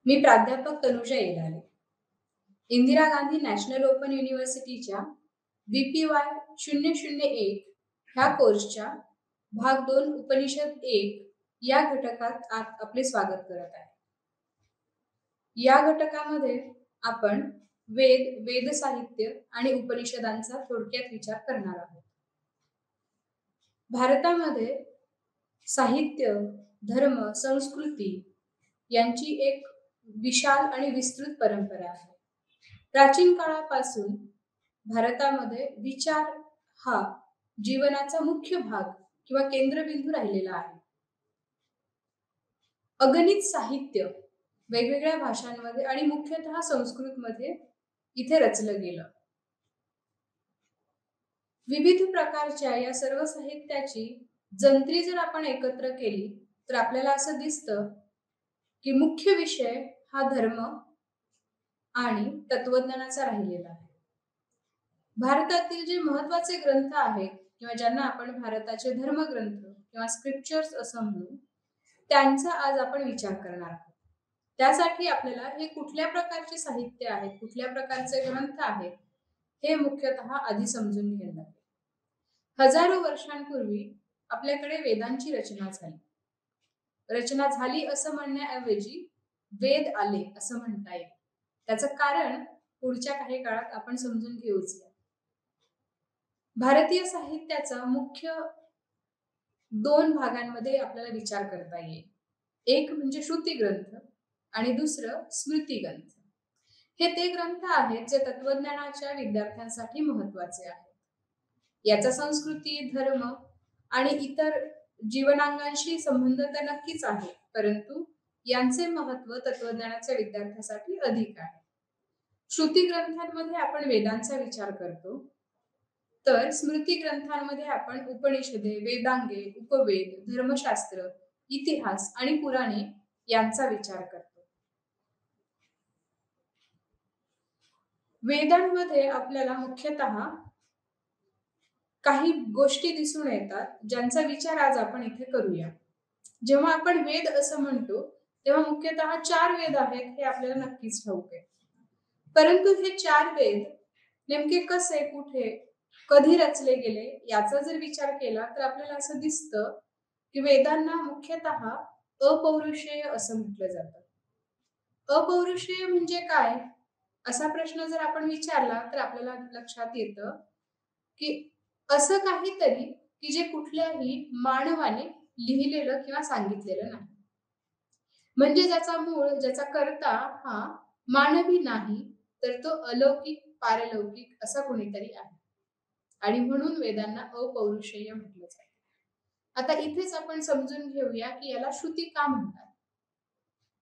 मी प्राध्यापक Tanuja Yedale. Indira Gandhi national open युनिव्हर्सिटीच्या VPY 001 ह्या कोर्सच्या भाग 2 उपनिषद 1 या घटकात आपले स्वागत करत आहे. या घटकामध्ये आपण वेद, वेद साहित्य आणि उपनिषदांचा थोडक्यात विचार करणार आहोत. भारतामध्ये साहित्य, धर्म, संस्कृती यांची एक विशाल आणि विस्तृत परंपरा आहे. प्राचीन काळापासून भारतामध्ये विचार हा जीवनाचा मुख्य भाग किंवा केंद्रबिंदू राहिलेला आहे. अगणित साहित्य वेगवेगळ्या भाषांमध्ये आणि मुख्यतः संस्कृतमध्ये इथे रचलं गेलं. विविध प्रकारच्या या सर्व साहित्याची जंत्री जर आपण एकत्र केली तर आपल्याला असं दिसतं की मुख्य विषय हा धर्म आणि तत्वज्ञानाचा राहिलेला आहे. भारतातील जे महत्वाचे ग्रंथ आहेत किंवा ज्यांना आपण भारताचे धर्मग्रंथ किंवा स्क्रिप्चर्स असं म्हणू, त्यांचा आज आपण विचार करणार आहोत. त्यासाठी आपल्याला हे कुठल्या प्रकारचे साहित्य आहेत, कुठल्या प्रकारचे ग्रंथ आहेत हे मुख्यतः आधी समजून घ्यायला लागेल. हजारो वर्षांपूर्वी आपल्याकडे वेदांची रचना झाली असं म्हणण्याऐवजी वेद आले असं म्हणता येईल. त्याचं कारण पुढच्या काही काळात आपण समजून घेऊच. भारतीय साहित्याचा मुख्य 2 भागांमध्ये आपल्याला विचार करता येईल. एक म्हणजे श्रुती ग्रंथ आणि दुसरं स्मृती ग्रंथ. हे ते ग्रंथ आहेत जे तत्वज्ञानाच्या विद्यार्थ्यांसाठी महत्वाचे आहेत. याचा संस्कृती, धर्म आणि इतर जीवनांगांशी संबंध तर नक्कीच आहे, परंतु यांचे महत्व तत्वज्ञानाच्या विद्यार्थ्यांसाठी अधिक आहे. श्रुती ग्रंथांमध्ये आपण वेदांचा विचार करतो, तर स्मृती ग्रंथांमध्ये आपण उपनिषदे, वेदांगे, उपवेद, धर्मशास्त्र, इतिहास आणि पुराणे यांचा विचार करतो. वेदांमध्ये आपल्याला मुख्यतः काही गोष्टी दिसून येतात ज्यांचा विचार आज आपण इथे करूया. जेव्हा आपण वेद असं म्हणतो तेव्हा मुख्यतः 4 वेद आहेत हे आपल्याला नक्कीच ठाऊक आहे. परंतु हे 4 वेद नेमके कसे, कुठे, कधी रचले गेले याचा जर विचार केला तर आपल्याला असं दिसतं की वेदांना मुख्यतः अपौरुषेय असं म्हटलं जातं. अपौरुषेय म्हणजे काय असा प्रश्न जर आपण विचारला तर आपल्याला लक्षात येतं की असं काहीतरी की जे कुठल्याही मानवाने लिहिलेलं किंवा सांगितलेलं नाही. म्हणजे ज्याचा मूळ, ज्याचा कर्ता हा मानवी नाही तर तो अलौकिक, पारलौकिक असा कोणीतरी आहे आणि म्हणून वेदांना अपौरुषेय म्हटलं जातं. आता इथेच आपण समजून घेऊया की याला श्रुती का म्हणतात.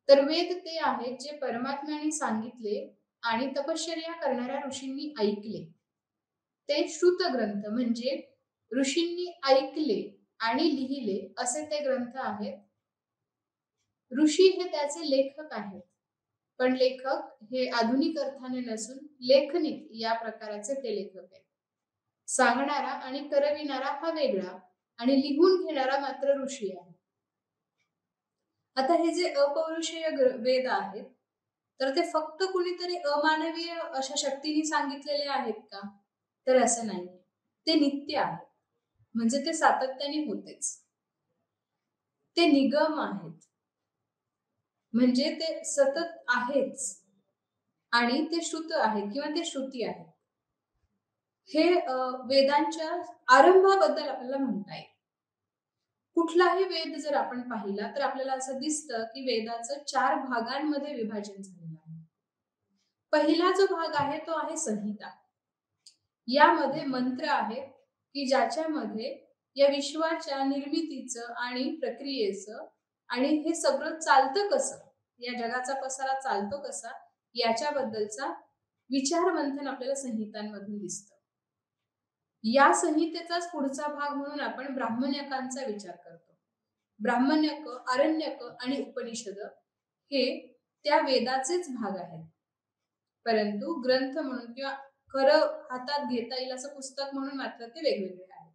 तर वेद ते आहेत जे परमात्म्याने सांगितले आणि तपश्चर्या करणाऱ्या ऋषींनी ऐकले. ते श्रुत ग्रंथ म्हणजे ऋषींनी ऐकले आणि लिहिले असे ते ग्रंथ आहेत. ऋषी हे त्याचे लेखक आहेत, पण लेखक हे आधुनिक अर्थाने नसून लेखनिक या प्रकाराचे ते लेखक आहेत. सांगणारा आणि करविणारा हा वेगळा आणि लिहून घेणारा मात्र ऋषी आहे. आता हे जे अपौरुषेय वेद आहेत तर ते फक्त कुणीतरी अमानवीय अशा शक्तीने सांगितलेले आहेत का, तर असं नाही. ते नित्य आहे, म्हणजे ते सातत्याने होतेच. ते निगम आहेत, म्हणजे ते सतत आहेच आणि ते श्रुत आहेत किंवा ते श्रुती आहेत. हे वेदांच्या आरंभाबद्दल आपल्याला म्हणता येईल. कुठलाही वेद जर आपण पाहिला तर आपल्याला असं दिसतं की वेदाचं 4 भागांमध्ये विभाजन झालेलं आहे. पहिला जो भाग आहे तो आहे संहिता. यामध्ये मंत्र आहेत की ज्याच्यामध्ये या विश्वाच्या निर्मितीचं आणि प्रक्रियेचं आणि हे सगळं चालतं कसं, या जगाचा पसारा चालतो कसा याच्याबद्दलचा विचार मंथन आपल्याला संहितांमधून दिसतं. या संहितेचाच पुढचा भाग म्हणून आपण ब्राह्मण्यकांचा विचार करतो. ब्राह्मण्यक, आरण्यक आणि उपनिषद हे त्या वेदाचेच भाग आहेत, परंतु ग्रंथ म्हणून किंवा खरं हातात घेता येईल असं पुस्तक म्हणून मात्र ते वेगवेगळे आहेत.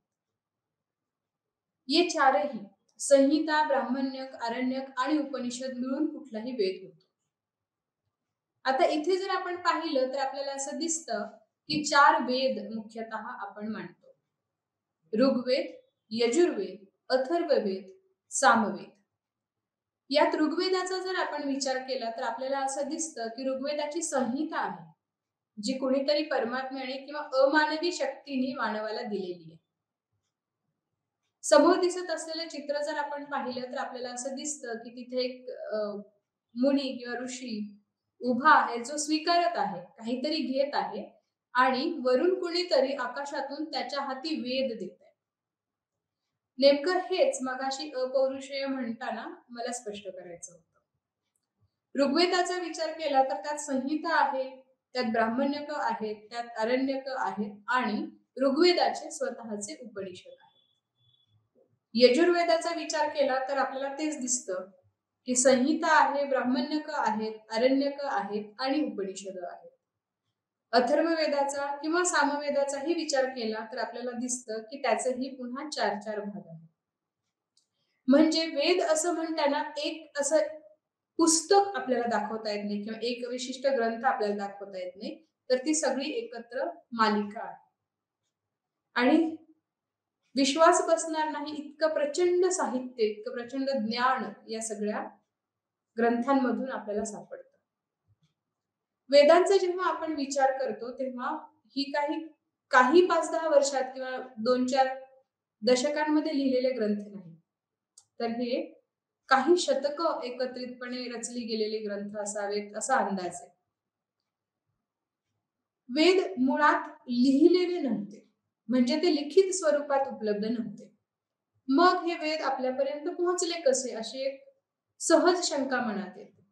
ये चारही संहिता, ब्राह्मण्यक, आरण्यक आणि उपनिषद मिळून कुठलाही वेद होतो. आता इथे जर आपण पाहिलं तर आपल्याला असं दिसतं की 4 वेद मुख्यतः आपण मानतो. ऋग्वेद, यजुर्वेद, अथर्ववेद, सामवेद. यात ऋग्वेदाचा जर आपण विचार केला तर आपल्याला असं दिसतं की ऋग्वेदाची संहिता आहे, जी कोणीतरी परमात्म्याने किंवा अमानवी शक्तीने मानवाला दिलेली आहे. समोर दिसत असलेलं चित्र जर आपण पाहिलं तर आपल्याला असं दिसतं की तिथे एक मुनी किंवा ऋषी उभा आहे, जो स्वीकारत आहे, काहीतरी घेत आहे आणि वरून कोणीतरी आकाशातून त्याच्या हाती वेद देत आहे. नेमकं हेच मगाशी अपौरुषेय म्हणताना मला स्पष्ट करायचं होतं. ऋग्वेदाचा विचार केला तर त्यात संहिता आहे, त्यात ब्राह्मण्यक आहेत, त्यात आरण्यक आहेत आणि ऋग्वेदाचे स्वतःचे उपनिषद आहेत. यजुर्वेदाचा विचार केला तर आपल्याला तेच दिसतं की संहिता आहे, ब्राह्मण्यक आहेत, आरण्यक आहेत आणि उपनिषद आहेत. अथर्ववेदाचा किंवा सामवेदाचाही विचार केला तर आपल्याला दिसतं की त्याचेही पुन्हा 4 भाग आहेत. म्हणजे वेद असं म्हणताना एक असं पुस्तक आपल्याला दाखवता येत नाही किंवा एक विशिष्ट ग्रंथ आपल्याला दाखवता येत नाही, तर ती सगळी एकत्र मालिका आहे. आणि विश्वास बसणार नाही इतकं प्रचंड साहित्य, इतकं प्रचंड ज्ञान या सगळ्या ग्रंथांमधून आपल्याला सापडतं. वेदांचा जेव्हा आपण विचार करतो तेव्हा ही काही 5-10 वर्षात किंवा 2-4 दशकांमध्ये लिहिलेले ग्रंथ नाही, तर हे काही शतकं एकत्रितपणे रचली गेलेले ग्रंथ असावेत असा अंदाज आहे. वेद मुळात लिहिलेले नव्हते, म्हणजे ते लिखित स्वरूपात उपलब्ध नव्हते. मग हे वेद आपल्यापर्यंत पोहोचले कसे, अशी एक सहज शंका मनात येते.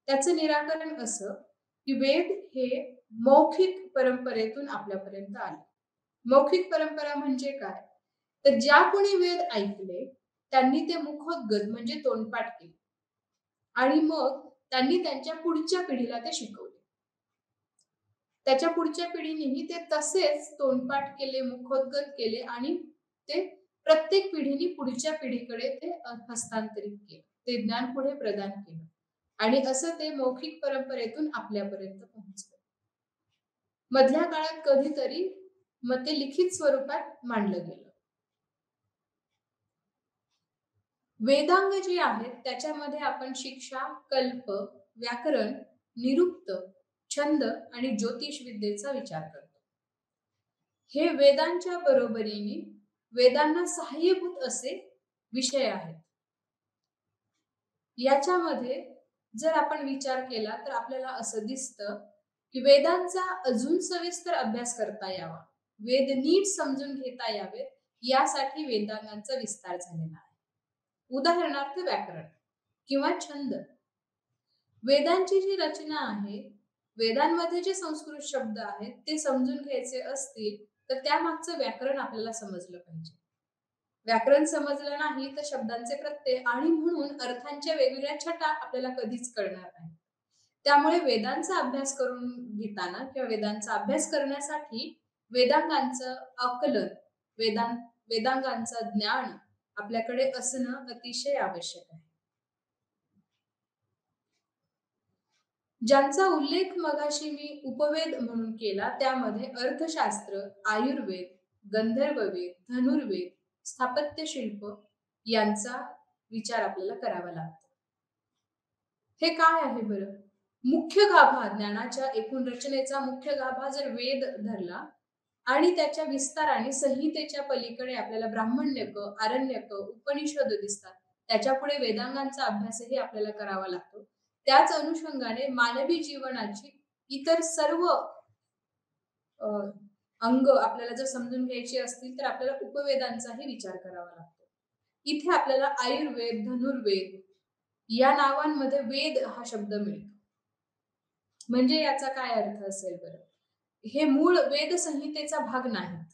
त्याचं निराकरण असं की वेद हे मौखिक परंपरेतून आपल्यापर्यंत आले. मौखिक परंपरा म्हणजे काय, तर ज्या कोणी वेद ऐकले त्यांनी ते मुखोद्गत म्हणजे तोंडपाठ केले आणि मग त्यांनी त्यांच्या पुढच्या पिढीला ते शिकवले. त्याच्या पुढच्या पिढीनेही ते तसेच तोंडपाठ केले, मुखोद्गत केले आणि ते प्रत्येक पिढीने पुढच्या पिढीकडे ते हस्तांतरित केले, ते ज्ञान पुढे प्रदान केलं आणि असं ते मौखिक परंपरेतून आपल्यापर्यंत पोहोचलं. मधल्या काळात कधीतरी मग ते लिखित स्वरूपात मांडलं गेलं. वेदांग जी आहेत त्याच्यामध्ये आपण शिक्षा, कल्प, व्याकरण, निरुक्त, छंद आणि ज्योतिष विद्येचा विचार करतो. हे वेदांच्या बरोबरीने वेदांना सहाय्यभूत असे विषय आहेत. याच्यामध्ये जर आपण विचार केला तर आपल्याला असं दिसतं की वेदांचा अजून सविस्तर अभ्यास करता यावा, वेद नीट समजून घेता यावे, यासाठी वेदांगांचा विस्तार झालेला आहे. उदाहरणार्थ व्याकरण किंवा छंद. वेदांची जी रचना आहे, वेदांमध्ये जे संस्कृत शब्द आहेत ते समजून घ्यायचे असतील तर त्यामागचं व्याकरण आपल्याला समजलं पाहिजे. व्याकरण समजलं नाही तर शब्दांचे प्रत्यय आणि म्हणून अर्थांच्या वेगवेगळ्या छटा आपल्याला कधीच कळणार नाही. त्यामुळे वेदांचा अभ्यास करून घेताना किंवा वेदांचा अभ्यास करण्यासाठी वेदांगांचं आकलन, वेदांगांचं ज्ञान आपल्याकडे असणं अतिशय आवश्यक आहे. ज्यांचा उल्लेख मगाशी मी उपवेद म्हणून केला त्यामध्ये अर्थशास्त्र, आयुर्वेद, गंधर्ववेद, धनुर्वेद, स्थापत्य शिल्प यांचा विचार आपल्याला करावा लागतो. हे काय आहे बरं? मुख्य गाभा, ज्ञानाच्या एकूण रचनेचा मुख्य गाभा जर वेद धरला आणि त्याच्या विस्ताराने संहितेच्या पलीकडे आपल्याला ब्राह्मण्यक, आरण्यक, उपनिषद दिसतात, त्याच्या पुढे वेदांगांचा अभ्यासही आपल्याला करावा लागतो. त्याच अनुषंगाने मानवी जीवनाची इतर सर्व अंग आपल्याला जर समजून घ्यायची असतील तर आपल्याला उपवेदांचाही विचार करावा लागतो. इथे आपल्याला आयुर्वेद, धनुर्वेद या नावांमध्ये वेद हा शब्द मिळतो. म्हणजे याचा काय अर्थ असेल बरं? हे मूळ वेद संहितेचा भाग नाहीत,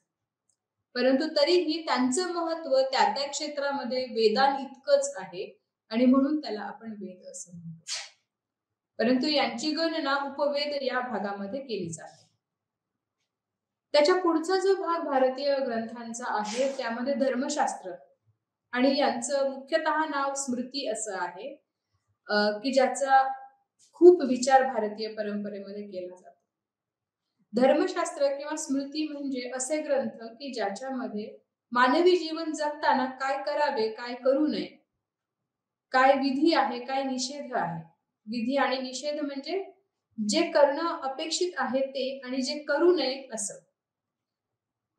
परंतु तरीही त्यांचं महत्व त्या त्या क्षेत्रामध्ये वेदां इतकंच आहे आणि म्हणून त्याला आपण वेद असं म्हणतो. परंतु यांची गणना उपवेद या भागामध्ये केली जाते. त्याच्या पुढचा जो भाग भारतीय ग्रंथांचा आहे त्यामध्ये धर्मशास्त्र आणि यांचं मुख्यतः नाव स्मृती असं आहे, की ज्याचा खूप विचार भारतीय परंपरेमध्ये केला जातो. धर्मशास्त्र किंवा स्मृती म्हणजे असे ग्रंथ की ज्याच्यामध्ये मानवी जीवन जगताना काय करावे, काय करू नये, काय विधी आहे, काय निषेध आहे. विधी आणि निषेध म्हणजे जे करणं अपेक्षित आहे ते आणि जे करू नये असं.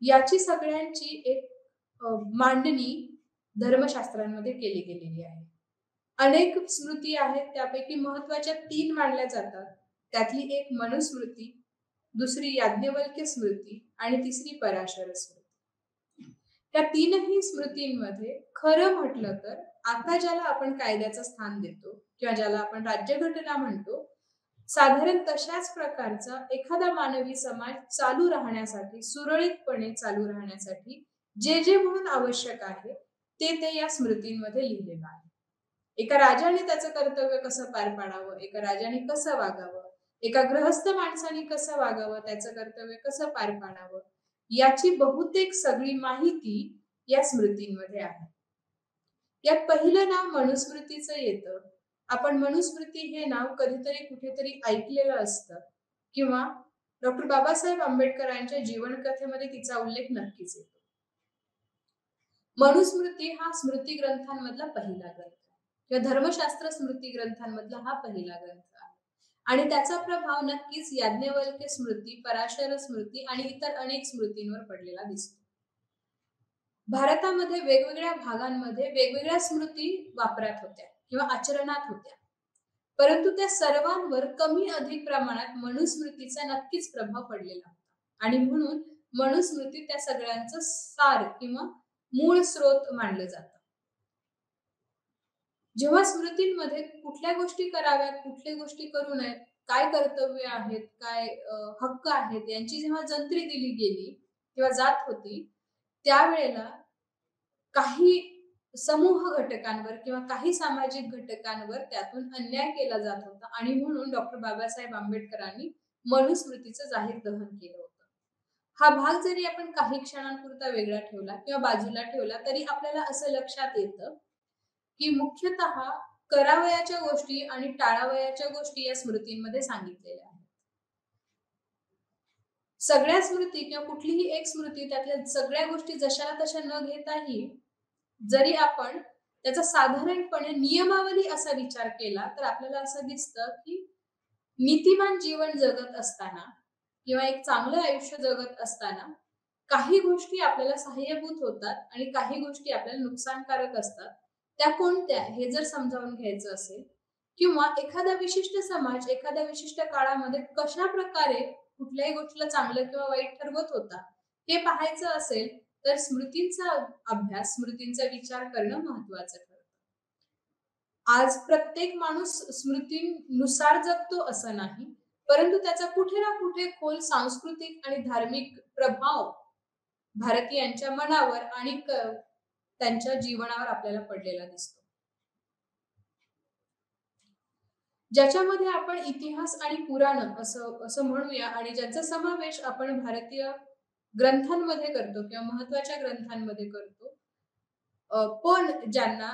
याची सगळ्यांची एक मांडणी धर्मशास्त्रांमध्ये केली गेलेली आहे. अनेक स्मृती आहेत, त्यापैकी महत्वाच्या 3 मानल्या जातात. त्यातली एक मनुस्मृती, दुसरी याज्ञवल्क्य स्मृती आणि तिसरी पराशर स्मृती. त्या 3ही स्मृतींमध्ये खरं म्हटलं तर आता ज्याला आपण कायद्याचं स्थान देतो किंवा ज्याला आपण राज्यघटना म्हणतो, साधारण तशाच प्रकारचा एखादा मानवी समाज चालू राहण्यासाठी, सुरळीतपणे चालू राहण्यासाठी जे जे म्हणून आवश्यक आहे ते या स्मृतींमध्ये लिहिलेलं आहे. एका राजाने त्याचं कर्तव्य कसं पार पाडावं, एका राजाने कसं वागावं, एका गृहस्थ माणसाने कसं वागावं, त्याचं कर्तव्य कसं पार पाडावं, याची बहुतेक सगळी माहिती या स्मृतींमध्ये आहे. यात पहिलं नाव मनुस्मृतीचं येतं. आपण मनुस्मृती हे नाव कधीतरी कुठेतरी ऐकलेलं असतं किंवा डॉक्टर बाबासाहेब आंबेडकरांच्या जीवनकथेमध्ये तिचा उल्लेख नक्कीच येतो. मनुस्मृती हा स्मृती ग्रंथांमधला पहिला ग्रंथ किंवा धर्मशास्त्र स्मृती ग्रंथांमधला हा पहिला ग्रंथ आहे आणि त्याचा प्रभाव नक्कीच याज्ञवल्क्य स्मृती, पराशर स्मृती आणि इतर अनेक स्मृतींवर पडलेला दिसतो. भारतामध्ये वेगवेगळ्या भागांमध्ये वेगवेगळ्या स्मृती वापरात होत्या किंवा आचरणात होत्या, परंतु त्या सर्वांवर कमी अधिक प्रमाणात मनुस्मृतीचा नक्कीच प्रभाव पडलेला होता आणि म्हणून मनुस्मृती त्या सगळ्यांचं सार किंवा मूळ स्रोत मानलं जातं. जेव्हा स्मृतींमध्ये कुठल्या गोष्टी कराव्यात, कुठल्या गोष्टी करू नयेत, काय कर्तव्य आहेत, काय हक्क आहेत, यांची जेव्हा जंत्री दिली गेली किंवा जात होती, त्यावेळेला काही समूह घटकांवर किंवा काही सामाजिक घटकांवर त्यातून अन्याय केला जात होता आणि म्हणून डॉक्टर बाबासाहेब आंबेडकरांनी मनुस्मृतीचं जाहीर दहन केलं होतं. हा भाग जरी आपण काही क्षणांपुरता वेगळा ठेवला किंवा बाजूला ठेवला तरी आपल्याला असं लक्षात येतं की मुख्यतः करावयाच्या गोष्टी आणि टाळावयाच्या गोष्टी या स्मृतींमध्ये सांगितलेल्या आहेत. सगळ्या स्मृती किंवा कुठलीही एक स्मृती त्यातल्या सगळ्या गोष्टी जशाला तशा न घेताही जरी आपण त्याचा साधारणपणे नियमावली असा विचार केला तर आपल्याला असं दिसतं की नीतिमान जीवन जगत असताना किंवा एक चांगलं आयुष्य जगत असताना काही गोष्टी आपल्याला सहाय्यभूत होतात आणि काही गोष्टी आपल्याला नुकसानकारक असतात. त्या कोणत्या हे जर समजावून घ्यायचं असेल किंवा एखादा विशिष्ट समाज एखाद्या विशिष्ट काळामध्ये कशा प्रकारे कुठल्याही गोष्टीला चांगलं किंवा वाईट ठरवत होता हे पाहायचं असेल तर स्मृतींचा अभ्यास, स्मृतींचा विचार करणं महत्वाचं ठरतं. आज प्रत्येक माणूस स्मृतींनुसार जगतो असं नाही, परंतु त्याचा कुठे ना कुठे खोल सांस्कृतिक आणि धार्मिक प्रभाव भारतीयांच्या मनावर आणि त्यांच्या जीवनावर आपल्याला पडलेला दिसतो. ज्याच्यामध्ये आपण इतिहास आणि पुराण असं म्हणूया आणि ज्याचा समावेश आपण भारतीय ग्रंथांमध्ये करतो किंवा महत्वाच्या ग्रंथांमध्ये करतो, पण ज्यांना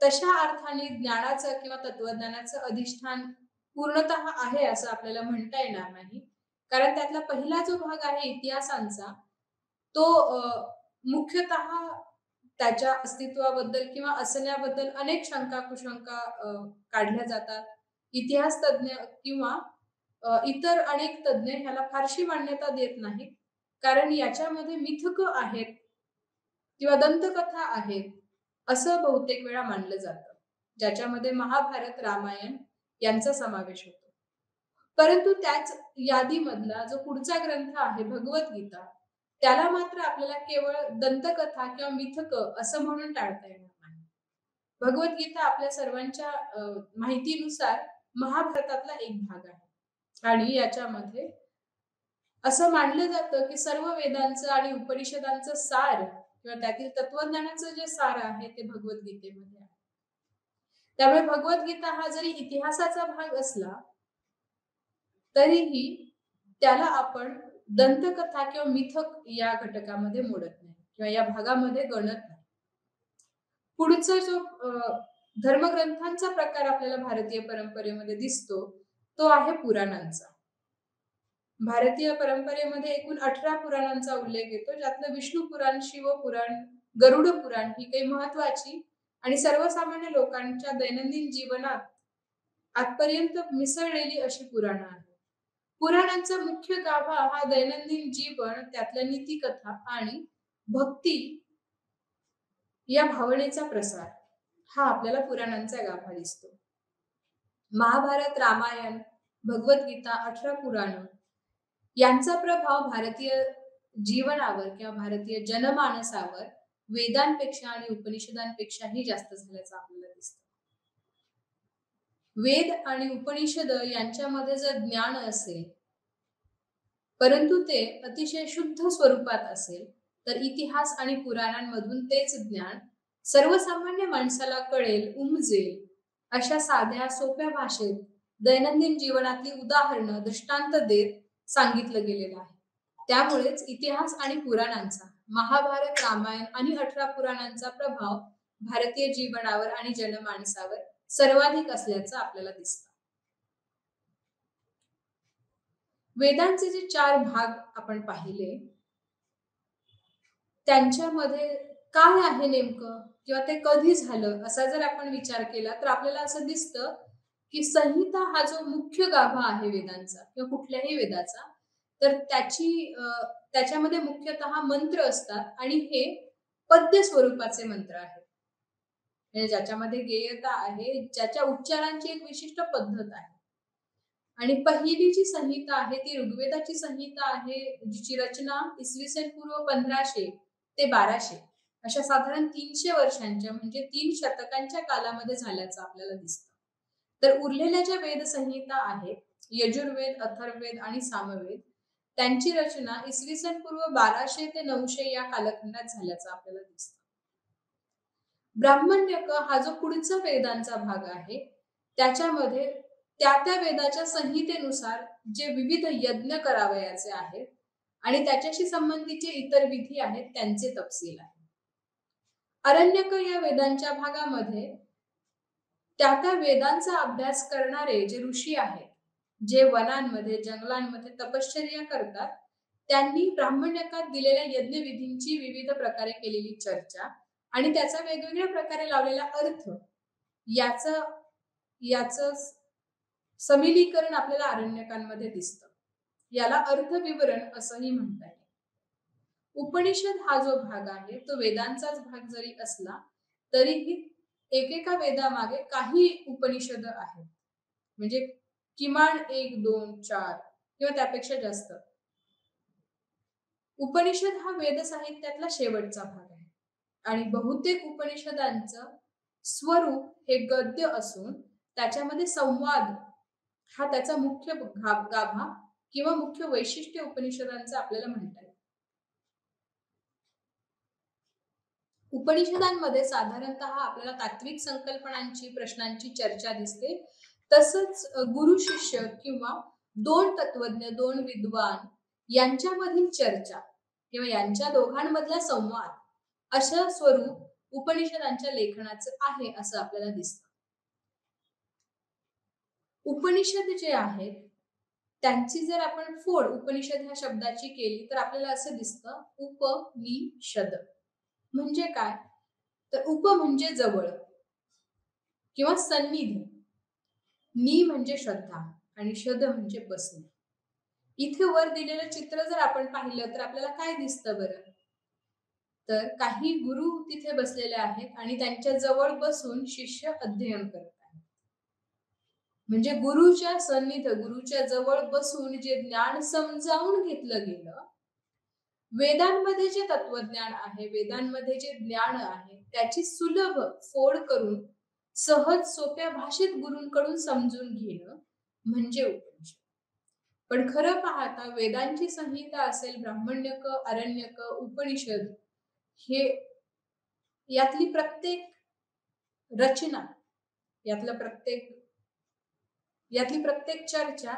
तशा अर्थाने ज्ञानाचं किंवा तत्वज्ञानाचं अधिष्ठान पूर्णतः आहे असं आपल्याला म्हणता येणार नाही, कारण त्यातला पहिला जो भाग आहे इतिहासांचा तो मुख्यतः त्याच्या अस्तित्वाबद्दल किंवा असण्याबद्दल अनेक शंका कुशंका काढल्या जातात. इतिहास तज्ञ किंवा इतर अनेक तज्ञ ह्याला फारशी मान्यता देत नाहीत, कारण याच्यामध्ये मिथकं आहेत किंवा दंतकथा आहेत असं बहुतेक वेळा मानलं जातं, ज्याच्यामध्ये महाभारत, रामायण यांचा समावेश होतो. परंतु त्याच यादीमधला जो पुढचा ग्रंथ आहे भगवद्गीता, त्याला मात्र आपल्याला केवळ दंतकथा किंवा मिथकं असं म्हणून टाळता येणार नाही. भगवद्गीता आपल्या सर्वांच्या माहितीनुसार महाभारतातला एक भाग आहे आणि याच्यामध्ये असं मानलं जातं की सर्व वेदांचं आणि उपनिषदांचं सार किंवा त्यातील तत्वज्ञानाचं जे सार आहे ते भगवद्गीतेमध्ये आहे. त्यामुळे भगवद्गीता हा जरी इतिहासाचा भाग असला तरीही त्याला आपण दंतकथा किंवा मिथक या घटकामध्ये मोडत नाही किंवा या भागामध्ये गणत नाही. पुढचा जो धर्मग्रंथांचा प्रकार आपल्याला भारतीय परंपरेमध्ये दिसतो तो आहे पुराणांचा. भारतीय परंपरेमध्ये एकूण 18 पुराणांचा उल्लेख येतो, ज्यातलं विष्णू पुराण, शिवपुराण, गरुड पुराण ही काही महत्वाची आणि सर्वसामान्य लोकांच्या दैनंदिन जीवनात आजपर्यंत मिसळलेली अशी पुराणं आहेत. पुराणांचा मुख्य गाभा हा दैनंदिन जीवन, त्यातल्या नीतिकथा आणि भक्ती या भावनेचा प्रसार हा आपल्याला पुराणांचा गाभा दिसतो. महाभारत, रामायण, भगवद्गीता, 18 पुराण यांचा प्रभाव भारतीय जीवनावर किंवा भारतीय जनमानसावर वेदांपेक्षा आणि उपनिषदांपेक्षाही जास्त झाल्याचं आपल्याला दिसतं. वेद आणि उपनिषद यांच्यामध्ये जर ज्ञान असेल, परंतु ते अतिशय शुद्ध स्वरूपात असेल, तर इतिहास आणि पुराणांमधून तेच ज्ञान सर्वसामान्य माणसाला कळेल, उमजेल अशा साध्या सोप्या भाषेत दैनंदिन जीवनातली उदाहरणं, दृष्टांत देत सांगितलं गेलेलं आहे. त्यामुळेच इतिहास आणि पुराणांचा, महाभारत, रामायण आणि 18 पुराणांचा प्रभाव भारतीय जीवनावर आणि जनमानसावर सर्वाधिक असल्याचं आपल्याला दिसतं. वेदांचे जे 4 भाग आपण पाहिले, त्यांच्यामध्ये काय आहे नेमकं किंवा ते कधी झालं असा जर आपण विचार केला तर आपल्याला असं दिसतं की संहिता हा जो मुख्य गाभा आहे वेदांचा किंवा कुठल्याही वेदाचा, तर त्याच्यामध्ये मुख्यतः मंत्र असतात आणि हे पद्य स्वरूपाचे मंत्र आहेत. म्हणजे ज्याच्यामध्ये गेयता आहे, ज्याच्या उच्चारांची एक विशिष्ट पद्धत आहे. आणि पहिली जी संहिता आहे ती ऋग्वेदाची संहिता आहे, जिची रचना इसवी सन पूर्व 1500 ते 1200 अशा साधारण 300 वर्षांच्या म्हणजे 3 शतकांच्या कालामध्ये झाल्याचं आपल्याला दिसतं. तर उरलेल्या ज्या वेद संहिता आहेत, यजुर्वेद, अथर्ववेद आणि सामवेद, त्यांची रचना इसवी सन पूर्व 1200 ते 900 या कालखंडात झाल्याचं आपल्याला दिसतं. ब्राह्मण्यक हा जो पुढचा वेदांचा भाग आहे, त्याच्यामध्ये त्या वेदाच्या संहितेनुसार जे विविध यज्ञ करावयाचे आहेत आणि त्याच्याशी संबंधीचे इतर विधी आहेत त्यांचे तपशील आहे. अरण्यक या वेदांच्या भागामध्ये त्या वेदांचा अभ्यास करणारे जे ऋषी आहेत, जे वनांमध्ये, जंगलांमध्ये तपश्चर्या करतात, त्यांनी ब्राह्मण्यकात दिलेल्या यज्ञविधींची विविध प्रकारे केलेली चर्चा आणि त्याचा वेगवेगळ्या प्रकारे लावलेला अर्थ याचं समिलीकरण आपल्याला अरण्यकांमध्ये दिसतं. याला अर्थ विवरण असंही म्हणता येईल. उपनिषद हा जो भाग आहे तो वेदांचाच भाग जरी असला तरीही एकेका वेदामागे काही उपनिषद आहेत, म्हणजे किमान 1, 2, 4 किंवा त्यापेक्षा जास्त. उपनिषद हा वेद साहित्यातला शेवटचा भाग आहे आणि बहुतेक उपनिषदांचं स्वरूप हे गद्य असून त्याच्यामध्ये संवाद हा त्याचा मुख्य गाभा किंवा मुख्य वैशिष्ट्य उपनिषदांचं आपल्याला म्हणता येईल. उपनिषदांमध्ये साधारणतः आपल्याला तात्विक संकल्पनांची, प्रश्नांची चर्चा दिसते. तसंच गुरु शिष्य किंवा 2 तत्वज्ञ, 2 विद्वान यांच्यामधील चर्चा किंवा यांच्या दोघांमधला संवाद अशा स्वरूप उपनिषदांच्या लेखनाचं आहे असं आपल्याला दिसतं. उपनिषद जे आहेत त्यांची जर आपण फोड उपनिषद ह्या शब्दाची केली तर आपल्याला असं दिसतं उपनिषद म्हणजे काय, तर उप म्हणजे जवळ किंवा सन्निधी, नि म्हणजे श्रद्धा आणि शद म्हणजे बसणे. इथे वर दिलेलं चित्र जर आपण पाहिलं तर आपल्याला काय दिसतं बरं, तर काही गुरु तिथे बसलेले आहेत आणि त्यांच्या जवळ बसून शिष्य अध्ययन करत आहेत. म्हणजे गुरुच्या सन्निध, गुरुच्या जवळ बसून जे ज्ञान समजावून घेतलं गेलं, वेदांमध्ये जे तत्वज्ञान आहे, वेदांमध्ये जे ज्ञान आहे त्याची सुलभ फोड करून सहज सोप्या भाषेत गुरूंकडून समजून घेणं म्हणजे उपनिषद. पण खरं पाहता वेदांची संहिता असेल, ब्राह्मण्यक, अरण्यक, उपनिषद, हे यातली प्रत्येक रचना, यातली प्रत्येक चर्चा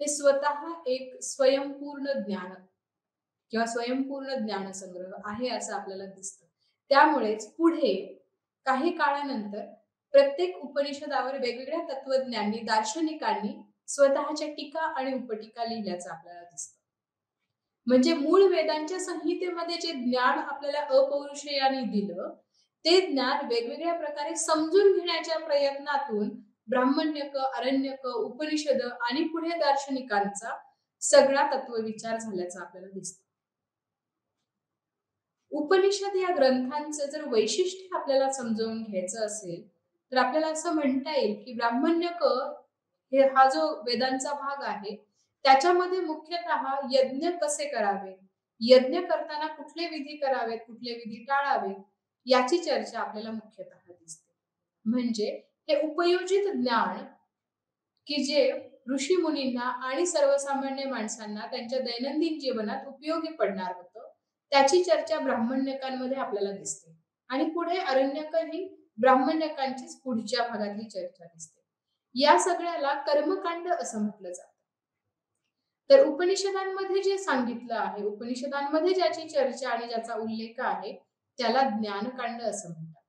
हे स्वतः एक स्वयंपूर्ण ज्ञान किंवा स्वयंपूर्ण ज्ञानसंग्रह आहे असं आपल्याला दिसतं. त्यामुळेच पुढे काही काळानंतर प्रत्येक उपनिषदावर वेगवेगळ्या तत्वज्ञांनी, दार्शनिकांनी स्वतःच्या टीका आणि उपटीका लिहिल्याचं आपल्याला दिसतं. म्हणजे मूळ वेदांच्या संहितेमध्ये जे ज्ञान आपल्याला अपौरुषेयाने दिलं, ते ज्ञान वेगवेगळ्या प्रकारे समजून घेण्याच्या प्रयत्नातून ब्राह्मण्यक, आरण्यक, उपनिषद आणि पुढे दार्शनिकांचा सगळा तत्वविचार झाल्याचं आपल्याला दिसतं. उपनिषद या ग्रंथांचं जर वैशिष्ट्य आपल्याला समजावून घ्यायचं असेल तर आपल्याला असं म्हणता येईल की ब्राह्मण्यक हा जो वेदांचा भाग आहे त्याच्यामध्ये मुख्यतः यज्ञ कसे करावे, यज्ञ करताना कुठले विधी करावेत, कुठले विधी टाळावेत याची चर्चा आपल्याला मुख्यतः दिसते. म्हणजे हे उपयोजित ज्ञान की जे ऋषी मुनींना आणि सर्वसामान्य माणसांना त्यांच्या दैनंदिन जीवनात उपयोगी पडणार होतं त्याची चर्चा ब्राह्मण्यकांमध्ये आपल्याला दिसते. आणि पुढे अरण्यकही ब्राह्मण्यकांचीच पुढच्या भागातली चर्चा दिसते. या सगळ्याला कर्मकांड असं म्हटलं जातं. तर उपनिषदांमध्ये जे सांगितलं आहे, उपनिषदांमध्ये ज्याची चर्चा आणि ज्याचा उल्लेख आहे त्याला ज्ञानकांड असं म्हणतात.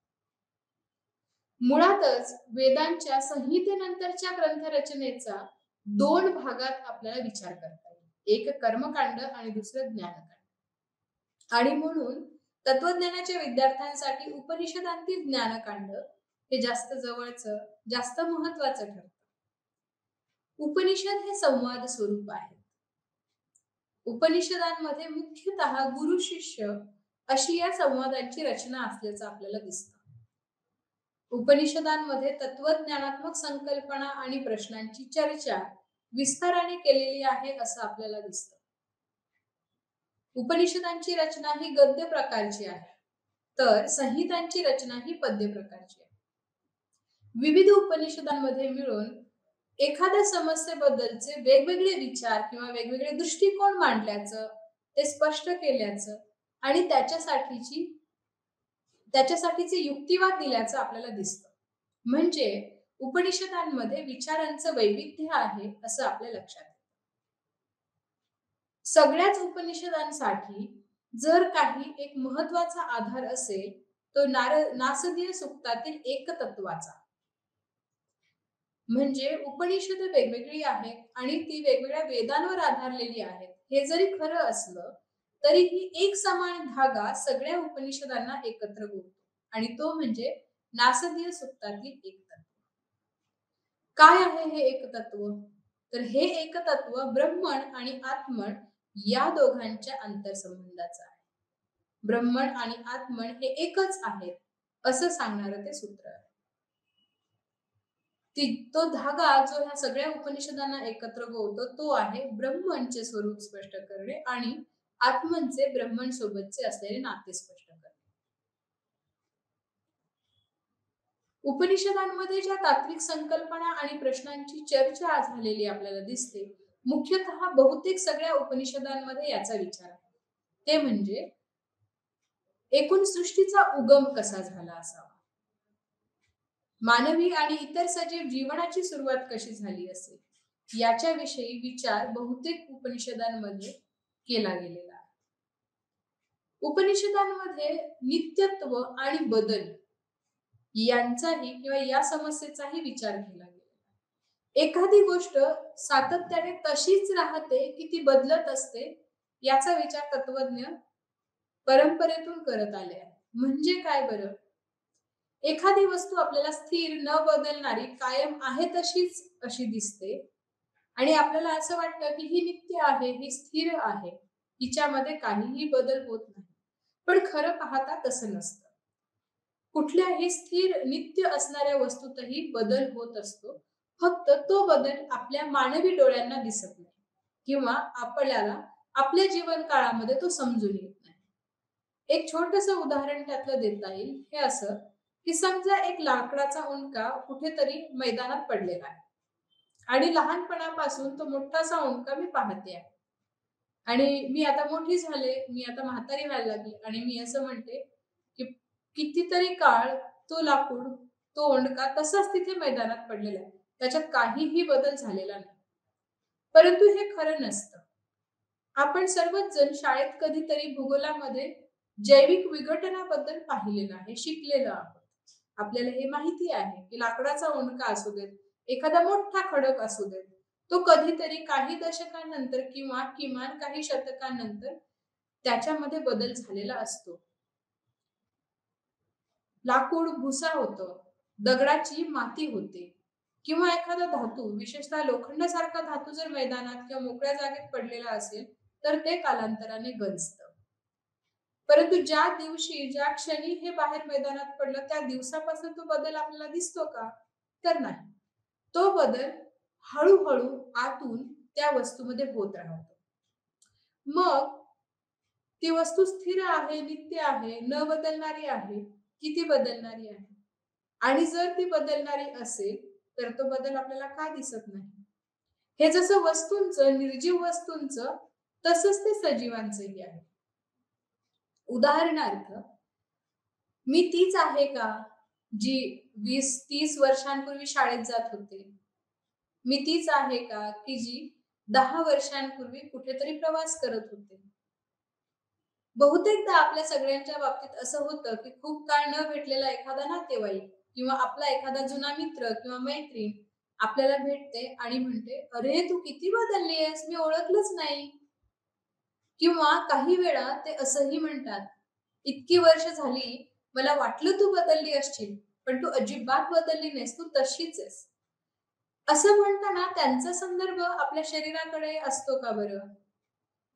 मुळातच वेदांच्या संहितेनंतरच्या ग्रंथरचनेचा 2 भागात आपल्याला विचार करता येईल. एक कर्मकांड आणि दुसरं ज्ञानकांड. आणि म्हणून तत्वज्ञानाच्या विद्यार्थ्यांसाठी उपनिषदांतील ज्ञानकांड हे जास्त जवळचं, जास्त महत्वाचं ठरतं. उपनिषद हे संवाद स्वरूप आहे. उपनिषदांमध्ये मुख्यतः गुरु शिष्य अशी या संवादांची रचना असल्याचं आपल्याला दिसतं. उपनिषदांमध्ये तत्वज्ञानात्मक संकल्पना आणि प्रश्नांची चर्चा विस्ताराने केलेली आहे असं आपल्याला दिसतं. उपनिषदांची रचना ही गद्य प्रकारची आहे तर संहितांची रचना ही पद्य प्रकारची आहे. विविध उपनिषदांमध्ये मिळून एखाद्या समस्येबद्दलचे वेगवेगळे विचार किंवा वेगवेगळे दृष्टिकोन मांडल्याचं, ते स्पष्ट केल्याचं आणि त्याच्यासाठीचे युक्तिवाद दिल्याचं आपल्याला दिसतं. म्हणजे उपनिषदांमध्ये विचारांचं वैविध्य आहे असं आपल्या लक्षात येतं. सगळ्याच उपनिषदांसाठी जर काही एक महत्वाचा आधार असेल तो नासदीय सूक्तातील एकतत्वाचा. म्हणजे उपनिषद वेगवेगळी आहेत आणि ती वेगवेगळ्या वेदांवर आधारलेली आहेत हे जरी खरं असलं तरीही एक समान धागा सगळ्या उपनिषदांना एकत्र गोवतो आणि तो म्हणजे नासदीय सूक्तातील एकतत्व. काय आहे हे एकतत्व? तर हे एकतत्व ब्रह्मण आणि आत्मन या दोघांच्या आंतरसंबंधाचं आहे. ब्रह्मण आणि आत्मन हे एकच आहेत असं सांगणारं ते सूत्र आहे. तो धागा जो ह्या सगळ्या उपनिषदांना एकत्र गोवतो तो आहे ब्रह्मणचे स्वरूप स्पष्ट करणे आणि आत्मनचे ब्रह्मण सोबतचे असलेले नाते स्पष्ट करणे. उपनिषदांमध्ये ज्या तात्विक संकल्पना आणि प्रश्नांची चर्चा झालेली आपल्याला दिसते, मुख्यतः बहुतेक सगळ्या उपनिषदांमध्ये याचा विचार आहे. ते म्हणजे एकूण सृष्टीचा उगम कसा झाला असावा, मानवी आणि इतर सजीव जीवनाची सुरुवात कशी झाली असेल याच्याविषयी विचार बहुतेक उपनिषदांमध्ये केला गेलेला आहे. उपनिषदांमध्ये नित्यत्व आणि बदल यांचाही किंवा या समस्येचाही विचार केला गेला. एखादी गोष्ट सातत्याने तशीच राहते की ती बदलत असते याचा विचार तत्वज्ञ परंपरेतून करत आले आहे. म्हणजे काय बरं? एखादी वस्तू आपल्याला स्थिर न बदलणारी कायम आहे तशीच अशी दिसते आणि आपल्याला असं वाटतं की ही नित्य आहे, ही स्थिर आहे, हिच्यामध्ये काहीही बदल होत नाही. पण खरं पाहता तसं नसतं. कुठल्याही स्थिर नित्य असणाऱ्या वस्तूतही बदल होत असतो. फक्त तो बदल आपल्या मानवी डोळ्यांना दिसत नाही किंवा आपल्याला आपल्या जीवन काळामध्ये तो समजून येत नाही. एक छोटंसं उदाहरण त्यातलं देता येईल. हे असं की समजा एक लाकडाचा उंडका कुठेतरी मैदानात पडलेला आहे आणि लहानपणापासून तो मोठासा उंडका मी पाहते आहे आणि मी आता मोठी झाले, मी आता म्हातारी व्हायला लागली आणि मी असं म्हणते की कितीतरी काळ तो लाकूड, तो उंडका तसाच तिथे मैदानात पडलेला आहे, त्याच्यात काहीही बदल झालेला नाही. परंतु हे खरं नसतं. आपण सर्वच जण शाळेत कधीतरी भूगोलामध्ये जैविक विघटनाबद्दल पाहिलेलं आहे, शिकलेलं आहोत. आपल्याला हे माहिती आहे की लाकडाचा ओंडका असू देत, एखादा मोठा खडक असू देत, तो कधीतरी काही दशकांनंतर किंवा किमान काही शतकांनंतर त्याच्यामध्ये बदल झालेला असतो. लाकूड भुसा होतं, दगडाची माती होते किंवा एखादा धातू, विशेषतः लोखंडासारखा धातू जर मैदानात किंवा मोकळ्या जागेत पडलेला असेल तर ते कालांतराने गंजतं. परंतु ज्या दिवशी, ज्या क्षणी हे बाहेर मैदानात पडलं त्या दिवसापासून तो बदल आपल्याला दिसतो का? तर नाही. तो बदल हळूहळू आतून त्या वस्तूमध्ये होत राहतो. मग ती वस्तू स्थिर आहे, नित्य आहे, न बदलणारी आहे, की ती बदलणारी आहे? आणि जर ती बदलणारी असेल तर तो बदल आपल्याला का दिसत नाही? हे जसं वस्तूंचं, निर्जीव वस्तूंचं, तसंच ते सजीवांचंही आहे. उदाहरणार्थ, मी तीच आहे का जी 20-30 वर्षांपूर्वी शाळेत जात होते? मी तीच आहे का की जी 10 वर्षांपूर्वी कुठेतरी प्रवास करत होते? बहुतेकदा आपल्या सगळ्यांच्या बाबतीत असं होतं की खूप काळ न भेटलेला एखादा नातेवाईक किंवा आपला एखादा जुना मित्र किंवा मैत्रीण आपल्याला भेटते आणि म्हणते, "अरे, तू किती बदलली आहेस, मी ओळखलंच नाही." किंवा काही वेळा ते असंही म्हणतात, "इतकी वर्ष झाली, मला वाटलं तू बदलली असशील, पण तू अजिबात बदलली नाहीस, तू तशीच आहेस." असं म्हणताना त्यांचा संदर्भ आपल्या शरीराकडे असतो का बरं?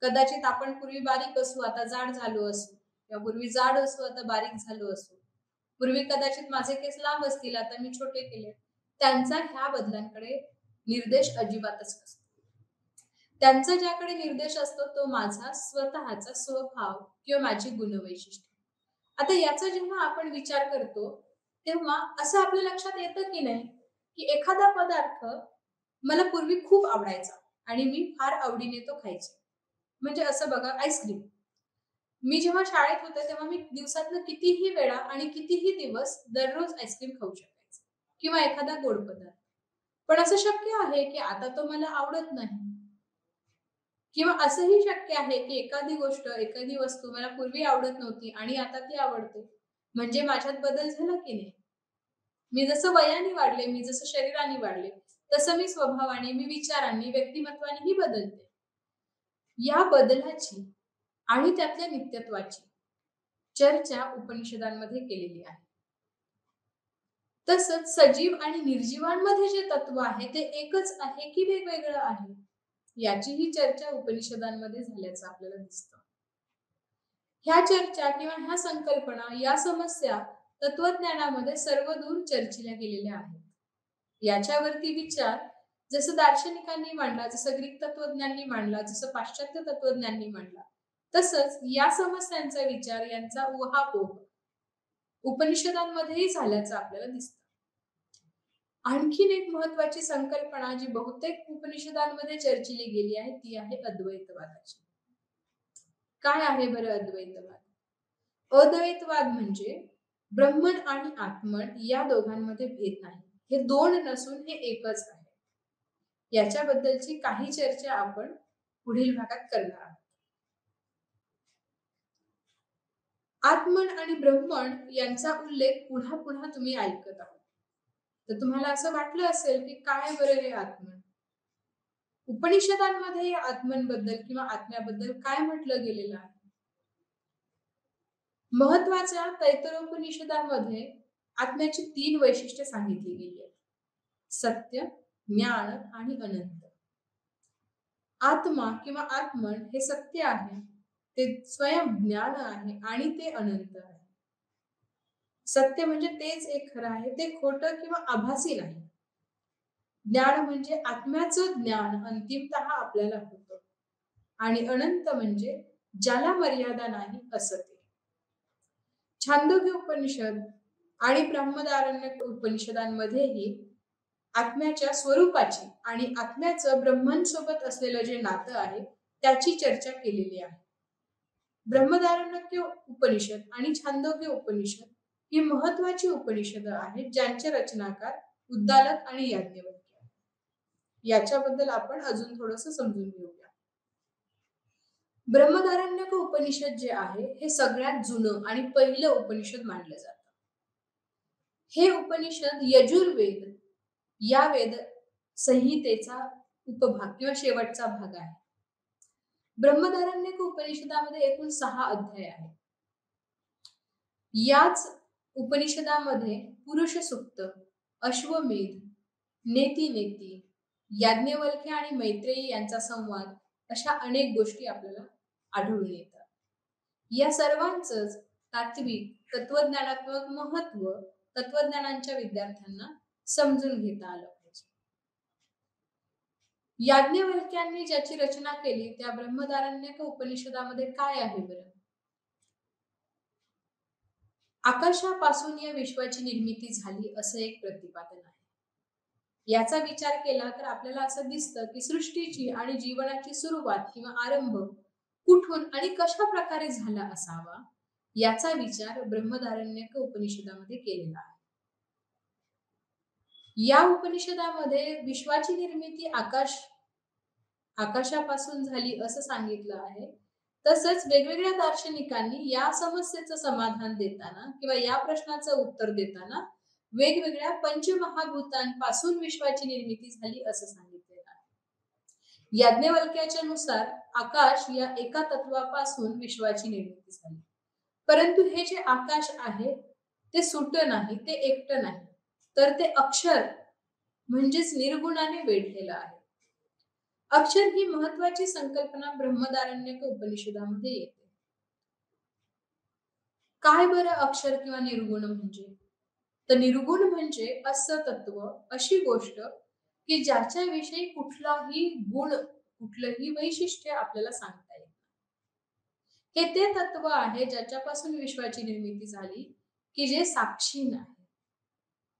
कदाचित आपण पूर्वी बारीक असू, आता जाड झालो असू, किंवा पूर्वी जाड असू, आता बारीक झालो असू. पूर्वी कदाचित माझे केस लांब असतील, आता मी छोटे केले. त्यांचा ह्या बदलांकडे निर्देश अजिबातच नसतो. त्यांचा ज्याकडे निर्देश असतो तो माझा स्वतःचा स्वभाव किंवा माझी गुणवैशिष्ट्ये. आता याचा जेव्हा आपण विचार करतो, तेव्हा असं आपल्या लक्षात येतं की नाही, की एखादा पदार्थ मला पूर्वी खूप आवडायचा आणि मी फार आवडीने तो खायचे. म्हणजे असं बघा, आईस्क्रीम. मी जेव्हा शाळेत होते तेव्हा मी दिवसातनं कितीही वेळा आणि कितीही दिवस दररोज आईस्क्रीम खाऊ शकायचे किंवा एखादा गोड पदार्थ. पण असं शक्य आहे की आता तो मला आवडत नाही. किंवा असंही शक्य आहे की एखादी गोष्ट, एखादी वस्तू मला पूर्वी आवडत नव्हती आणि आता ती आवडते. म्हणजे माझ्यात बदल झाला की नाही? मी जसं वयाने वाढले, मी जसं शरीराने वाढले, तसं मी स्वभावाने, मी विचारांनी, व्यक्तिमत्वानेही बदलते. या बदलाची आणि त्यातल्या नित्यत्वाची चर्चा उपनिषदांमध्ये केलेली आहे. तसंच सजीव आणि निर्जीवांमध्ये जे तत्व आहे ते एकच आहे की वेगवेगळं आहे, याचीही चर्चा उपनिषदांमध्ये झाल्याचं आपल्याला दिसतं. ह्या चर्चा किंवा ह्या संकल्पना, या समस्या तत्वज्ञानामध्ये सर्वदूर चर्चिल्या गेलेल्या आहेत. याच्यावरती विचार जसं दार्शनिकांनी मांडला, जसं ग्रीक तत्वज्ञांनी मांडला, जसं पाश्चात्य तत्वज्ञांनी मांडला, तसंच या समस्यांचा विचार, यांचा उहापोह उपनिषदांमध्येही झाल्याचं आपल्याला दिसतं. आणखीन एक महत्वाची संकल्पना जी बहुतेक उपनिषदांमध्ये चर्चिली गेली आहे ती आहे अद्वैतवादाची. काय आहे बरं अद्वैतवाद? अद्वैतवाद म्हणजे ब्रह्मन आणि आत्मन या दोघांमध्ये भेद नाही. हे दोन नसून हे एकच आहे. याच्याबद्दलची काही चर्चा आपण पुढील भागात करणार आहोत. आत्मन आणि ब्रह्मन यांचा उल्लेख पुन्हा पुन्हा तुम्ही ऐकत आहात. तर तुम्हाला असं वाटलं असेल की काय बरं हे आत्मन? उपनिषदांमध्ये या आत्मनबद्दल किंवा आत्म्याबद्दल काय म्हटलं गेलेलं आहे? महत्वाच्या तैतरोपनिषदामध्ये आत्म्याची 3 वैशिष्ट्ये सांगितली गेली आहेत. सत्य, ज्ञान आणि अनंत. आत्मा किंवा आत्मन हे सत्य आहे, ते स्वयं ज्ञान आहे आणि ते अनंत आहे. सत्य म्हणजे तेच एक खरं आहे, ते खोटं किंवा आभासी नाही. ज्ञान म्हणजे आत्म्याचं ज्ञान अंतिमतः आपल्याला होतं आणि अनंत म्हणजे ज्याला मर्यादा नाही असं ते. छांदोग्य उपनिषद आणि ब्रह्मदारण्यक उपनिषदांमध्येही आत्म्याच्या स्वरूपाची आणि आत्म्याचं ब्रह्मनसोबत असलेलं जे नातं आहे त्याची चर्चा केलेली आहे. ब्रह्मदारण्यक उपनिषद आणि छांदोग्य उपनिषद ही महत्वाची उपनिषद आहेत ज्यांचे रचनाकार उद्दालक आणि याज्ञवल्क्य आहेत. याच्याबद्दल आपण अजून थोडंसं समजून घेऊया. ब्रह्मदारण्यक उपनिषद जे आहे हे सगळ्यात जुनं आणि पहिलं उपनिषद मानलं जातं. हे उपनिषद यजुर्वेद या वेद संहितेचा उपभाग किंवा शेवटचा भाग आहे. ब्रह्मदारण्यक उपनिषदामध्ये एकूण 6 अध्याय आहेत. याच उपनिषदामध्ये पुरुष सूक्त, अश्वमेध, नेती नेती, याज्ञवल्क्य आणि मैत्रेयी यांचा संवाद अशा अनेक गोष्टी आपल्याला आढळून येतात. या सर्वांचंच तात्विक तत्वज्ञानात्मक महत्व तत्वज्ञानांच्या विद्यार्थ्यांना समजून घेता आलं पाहिजे. याज्ञवल्क्यांनी ज्याची रचना केली त्या ब्रह्मदारण्यक उपनिषदामध्ये काय आहे बरं? आकाशापासून या विश्वाची निर्मिती झाली असं एक प्रतिपादन आहे. याचा विचार केला तर आपल्याला असं दिसतं की सृष्टीची आणि जीवनाची सुरुवात किंवा आरंभ कुठून आणि कशा प्रकारे झाला असावा याचा विचार ब्रह्मदारण्यक उपनिषदामध्ये केलेला आहे. या उपनिषदामध्ये विश्वाची निर्मिती आकाशापासून झाली असं सांगितलं आहे. तसंच वेगवेगळ्या दार्शनिकांनी या समस्येचं समाधान देताना किंवा या प्रश्नाचं उत्तर देताना वेगवेगळ्या पंचमहाभूतांपासून विश्वाची निर्मिती झाली असं सांगितलेलं आहे. याज्ञवल्क्याच्या नुसार आकाश या एका तत्वापासून विश्वाची निर्मिती झाली. परंतु हे जे आकाश आहे ते सुटं नाही, ते एकटं नाही, तर ते अक्षर म्हणजेच निर्गुणाने वेढलेलं आहे. अक्षर ही महत्वाची संकल्पना ब्रह्मदारण्यक उपनिषदामध्ये येते. काय बरं अक्षर किंवा निर्गुण म्हणजे? तर निर्गुण म्हणजे असं तत्व, अशी गोष्ट की ज्याच्या विषयी कुठलाही गुण, कुठलंही वैशिष्ट्य आपल्याला सांगता येत. हे ते तत्व आहे ज्याच्यापासून विश्वाची निर्मिती झाली की जे साक्षीण आहे.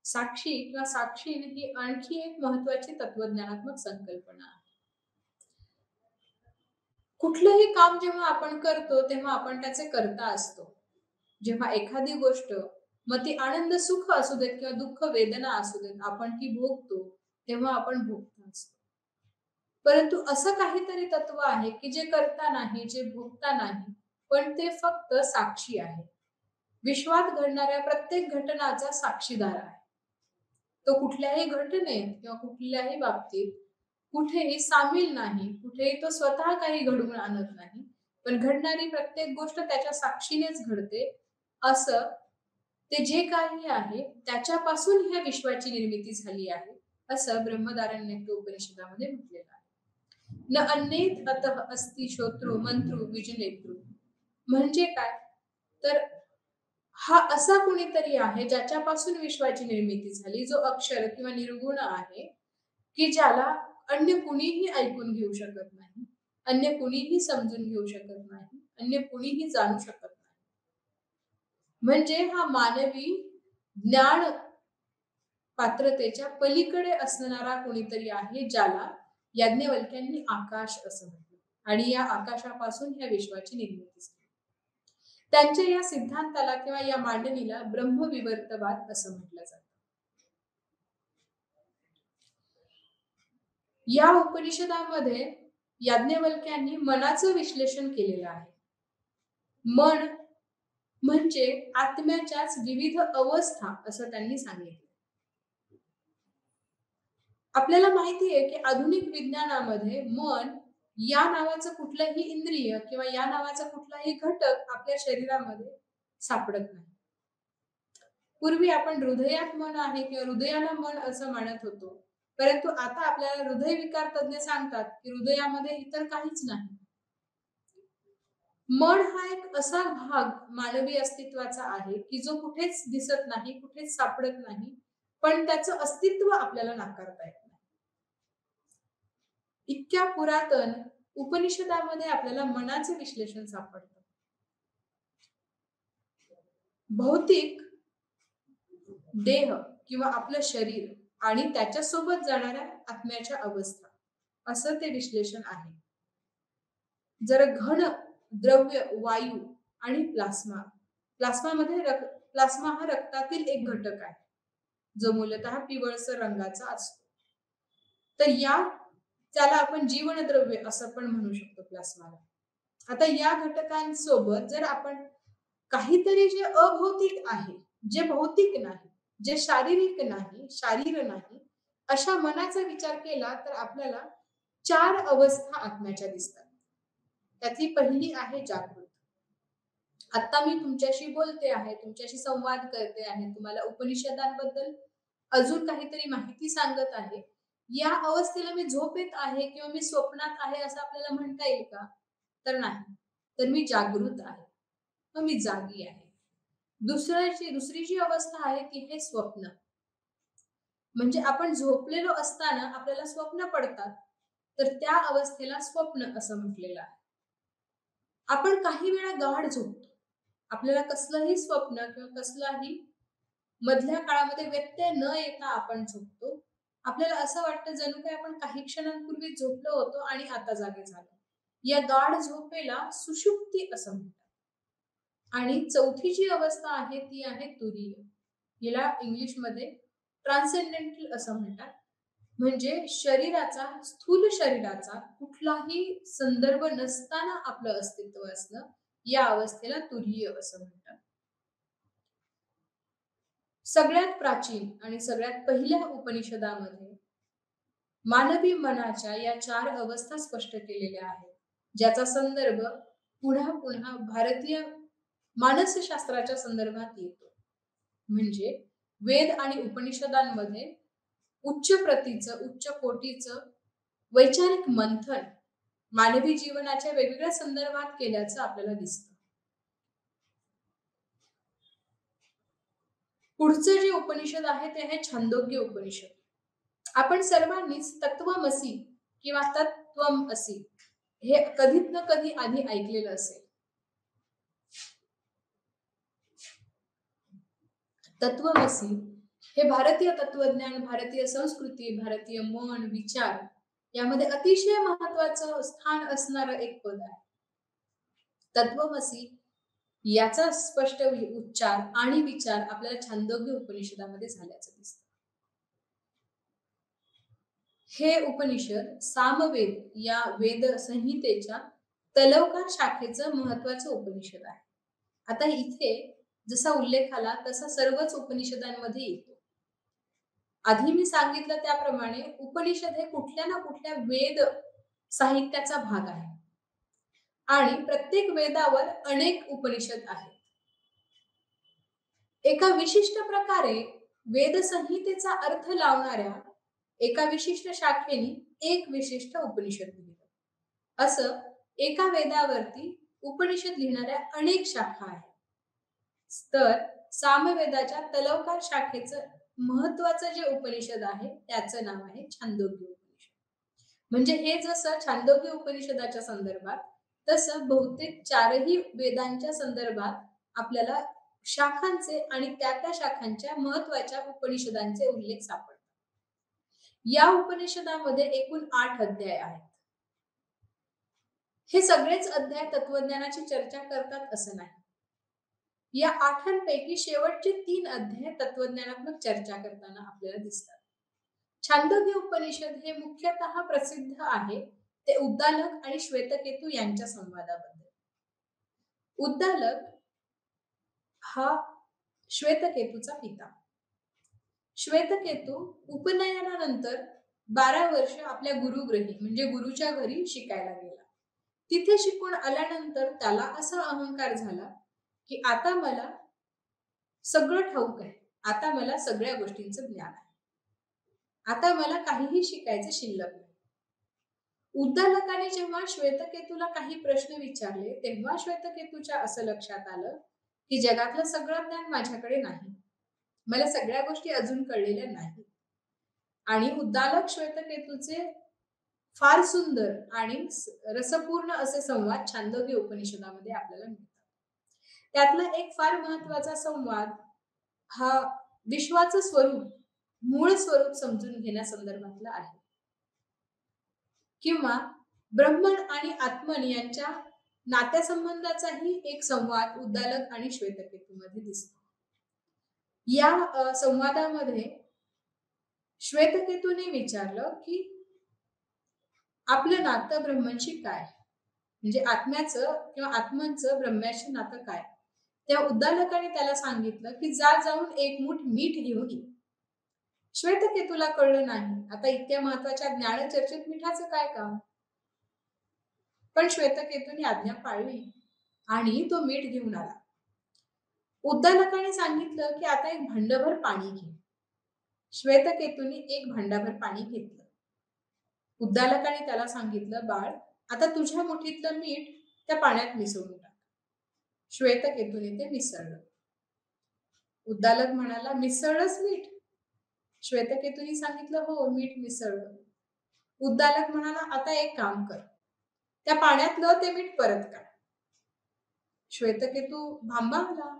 साक्षी किंवा साक्षीण ही आणखी एक महत्वाची तत्वज्ञानात्मक संकल्पना आहे. कुठलंही काम जेव्हा आपण करतो तेव्हा आपण त्याचे कर्ता असतो. जेव्हा एखादी गोष्ट, मग ती आनंद सुख असू देत किंवा दुःख वेदना असू देत, आपण ती भोगतो तेव्हा आपण भोगता असतो. परंतु असं काहीतरी तत्व आहे की जे करता नाही, जे भोगता नाही, पण ते फक्त साक्षी आहे. विश्वात घडणाऱ्या प्रत्येक घटनाचा साक्षीदार आहे. तो कुठल्याही घटनेत किंवा कुठल्याही बाबतीत कुठेही सामील नाही, कुठेही तो स्वतः काही घडवून आणत नाही, पण घडणारी प्रत्येक गोष्ट त्याच्या साक्षीनेच घडते. असं ते जे काही आहे त्याच्यापासून ह्या विश्वाची निर्मिती झाली आहे असं ब्रह्मदारण्यक उपनिषदामध्ये म्हटलेलं आहे. न अन्येत अतः अस्ति श्रोतृ मंत्रु विजनेतृ. म्हणजे काय? तर हा असा कुणीतरी आहे ज्याच्यापासून विश्वाची निर्मिती झाली, जो अक्षर किंवा निर्गुण आहे, की ज्याला अन्य कुणीही ऐकून घेऊ शकत नाही, अन्य कुणीही समजून घेऊ शकत नाही, अन्य कुणीही जाणू शकत नाही. म्हणजे हा मानवी ज्ञान पात्रतेच्या पलीकडे असणारा कोणीतरी आहे, ज्याला याज्ञवल्क्यांनी आकाश असं म्हटलं. आणि या आकाशापासून ह्या विश्वाची निर्मिती झाली. त्यांच्या या सिद्धांताला किंवा या मांडणीला ब्रह्मविवर्तवाद असं म्हटलं जातं. या उपनिषदामध्ये याज्ञवल्क्यांनी मनाचं विश्लेषण केलेलं आहे. मन म्हणजे आत्म्याच्याच विविध अवस्था असं त्यांनी सांगितलं. आपल्याला माहिती आहे की आधुनिक विज्ञानामध्ये मन या नावाचं कुठलंही इंद्रिय किंवा या नावाचा कुठलाही घटक आपल्या शरीरामध्ये सापडत नाही. पूर्वी आपण हृदयात मन आहे किंवा हृदयाला मन असं म्हणत होतो, परंतु आता आपल्याला हृदयविकार तज्ञ सांगतात की हृदयामध्ये इतर काहीच नाही. मन हा एक असा भाग मानवी अस्तित्वाचा आहे की जो कुठेच दिसत नाही, कुठेच सापडत नाही, पण त्याचं अस्तित्व आपल्याला नाकारता येत नाही. इतक्या पुरातन उपनिषदामध्ये आपल्याला मनाचे विश्लेषण सापडतं. भौतिक देह किंवा आपलं शरीर आणि त्याच्यासोबत जाणाऱ्या आत्म्याच्या अवस्था असं ते विश्लेषण आहे. जर घन द्रव्य, वायू आणि प्लास्मा, प्लास्मा हा रक्तातील एक घटक आहे जो मूलतः पिवळसर रंगाचा असतो. तर त्याला आपण जीवनद्रव्य असं पण म्हणू शकतो प्लास्माला. आता या घटकांसोबत जर आपण काहीतरी जे अभौतिक आहे, जे भौतिक नाही, जे शारीरिक नाही, शारीर नाही, अशा मनाचा विचार केला तर आपल्याला 4 अवस्था आत्म्याच्या दिसतात. त्यातली पहिली आहे जागृत. आता मी तुमच्याशी बोलते आहे, तुमच्याशी संवाद करते आहे, तुम्हाला उपनिषदांबद्दल अजून काहीतरी माहिती सांगत आहे. या अवस्थेला मी झोपेत आहे किंवा मी स्वप्नात आहे असं आपल्याला म्हणता येईल का? तर नाही. तर मी जागृत आहे. मग मी जागी आहे. दुसरी जी अवस्था आहे ती आहे स्वप्न. म्हणजे आपण झोपलेलो असताना आपल्याला स्वप्न पडतात. तर त्या अवस्थेला स्वप्न असं म्हटलेलं आहे. आपण काही वेळा गाढ झोपतो. आपल्याला कसलंही स्वप्न किंवा कसलाही मधल्या काळामध्ये व्यत्यय न येता आपण झोपतो. आपल्याला असं वाटतं जणू काही आपण काही क्षणांपूर्वी झोपलो होतो आणि आता जागे झालो. या गाढ झोपेला सुषुप्ती असं म्हणतात. आणि चौथी जी अवस्था आहे ती आहे तुरीय. हिला इंग्लिशमध्ये ट्रान्सेंडेंटल असं म्हणतात. म्हणजे शरीराचा, स्थूल शरीराचा कुठलाही संदर्भ नसताना आपलं अस्तित्व असणं, या अवस्थेला तुरीय असं म्हणतात. सगळ्यात प्राचीन आणि सगळ्यात पहिल्या उपनिषदामध्ये मानवी मनाच्या या 4 अवस्था स्पष्ट केलेल्या आहेत, ज्याचा संदर्भ पुन्हा पुन्हा भारतीय मानसशास्त्राच्या संदर्भात येतो. म्हणजे वेद आणि उपनिषदांमध्ये उच्च प्रतीचं, उच्च कोटीचं वैचारिक मंथन मानवी जीवनाच्या वेगवेगळ्या संदर्भात केल्याचं आपल्याला दिसतं. पुढचं जे उपनिषद आहे ते आहे छांदोग्य उपनिषद. आपण सर्वांनीच तत्वमसी किंवा तत्त्वम असी हे कधीच ना कधी आधी ऐकलेलं असेल. तत्वमसी हे भारतीय तत्वज्ञान, भारतीय संस्कृती, भारतीय मन, विचार यामध्ये अतिशय महत्वाचं स्थान असणारं एक पद आहे. तत्वमसी याचा स्पष्ट उच्चार आणि विचार आपल्याला छांदोग्य उपनिषदामध्ये झाल्याचं दिसतं. हे उपनिषद सामवेद या वेद संहितेच्या तलवकार शाखेचं महत्वाचं उपनिषद आहे. आता इथे जसा उल्लेख आला तसा सर्वच उपनिषदांमध्ये येतो. आधी मी सांगितलं त्याप्रमाणे उपनिषद हे कुठल्या ना कुठल्या वेद साहित्याचा भाग आहे आणि प्रत्येक वेदावर अनेक उपनिषद आहेत. एका विशिष्ट प्रकारे वेद संहितेचा अर्थ लावणाऱ्या एका विशिष्ट शाखेने एक विशिष्ट उपनिषद लिहिलं. असं एका वेदावरती उपनिषद लिहिणाऱ्या अनेक शाखा आहेत. तर सामवेदाच्या तलवकार शाखेचं महत्वाचं जे उपनिषद आहे त्याचं नाव आहे छांदोग्य उपनिषद. म्हणजे हे जसं छांदोग्य उपनिषदाच्या संदर्भात तसं बहुतेक 4ही वेदांच्या संदर्भात आपल्याला शाखांचे आणि त्या शाखांच्या महत्वाच्या उपनिषदांचे उल्लेख सापडतात. या उपनिषदामध्ये एकूण 8 अध्याय आहेत. हे सगळेच अध्याय तत्वज्ञानाची चर्चा करतात असं नाही. या 8 शेवटचे 3 अध्याय तत्वज्ञानात्मक चर्चा करताना आपल्याला दिसतात. छांदोग्य उपनिषद हे मुख्यतः प्रसिद्ध आहे ते उद्दालक आणि श्वेतकेतू यांच्या संवादाबद्दल. उद्दालक हा श्वेतकेतूचा पिता. श्वेतकेतू उपनयनानंतर 12 वर्ष आपल्या गुरुगृही म्हणजे गुरुच्या घरी शिकायला गेला. तिथे शिकून आल्यानंतर त्याला असा अहंकार झाला की आता मला सगळं ठाऊक आहे, आता मला सगळ्या गोष्टींचं ज्ञान आहे, आता मला काहीही शिकायचं शिल्लक नाही. उद्दालकाने जेव्हा श्वेतकेतूला काही प्रश्न विचारले तेव्हा श्वेतकेतूच्या असं लक्षात आलं की जगातलं सगळं ज्ञान माझ्याकडे नाही, मला सगळ्या गोष्टी अजून कळलेल्या नाही. आणि उद्दालक श्वेतकेतूचे फार सुंदर आणि रसपूर्ण असे संवाद छांदोग्य उपनिषदामध्ये आपल्याला मिळतात. त्यातला एक फार महत्वाचा संवाद हा विश्वाचं स्वरूप, मूळ स्वरूप समजून घेण्यासंदर्भातला आहे. किंवा ब्रह्मन आणि आत्मन यांच्या नात्यासंबंधाचाही एक संवाद उद्दालक आणि श्वेतकेतूमध्ये दिसतो. या संवादामध्ये श्वेतकेतूने विचारलं की आपलं नातं ब्रह्मनशी काय, म्हणजे आत्म्याचं किंवा आत्मनचं ब्रह्म्याशी नातं काय. त्या उद्दालकाने त्याला सांगितलं की जा जाऊन एक मूठ मीठ घेऊन ये. श्वेतकेतूला कळलं नाही, आता इतक्या महत्वाच्या ज्ञानचर्चेत मिठाचं काय काम. पण श्वेतकेतूने आज्ञा पाळली आणि तो मीठ घेऊन आला. उद्दालकाने सांगितलं की आता एक भांडभर पाणी घे. श्वेतकेतूने एक भांडाभर पाणी घेतलं. उद्दालकाने त्याला सांगितलं, बाळ, आता तुझ्या मुठीतलं मीठ त्या पाण्यात मिसळून टाक. श्वेतकेतूने ते मिसळलं. उद्दालक म्हणाला, मिसळलंच मीठ? श्वेतकेतूने सांगितलं, हो, मीठ मिसळलं. उद्दालक म्हणाला, आता एक काम कर, त्या पाण्यातलं ते मीठ परत काढ. श्वेतकेतू भांबावला.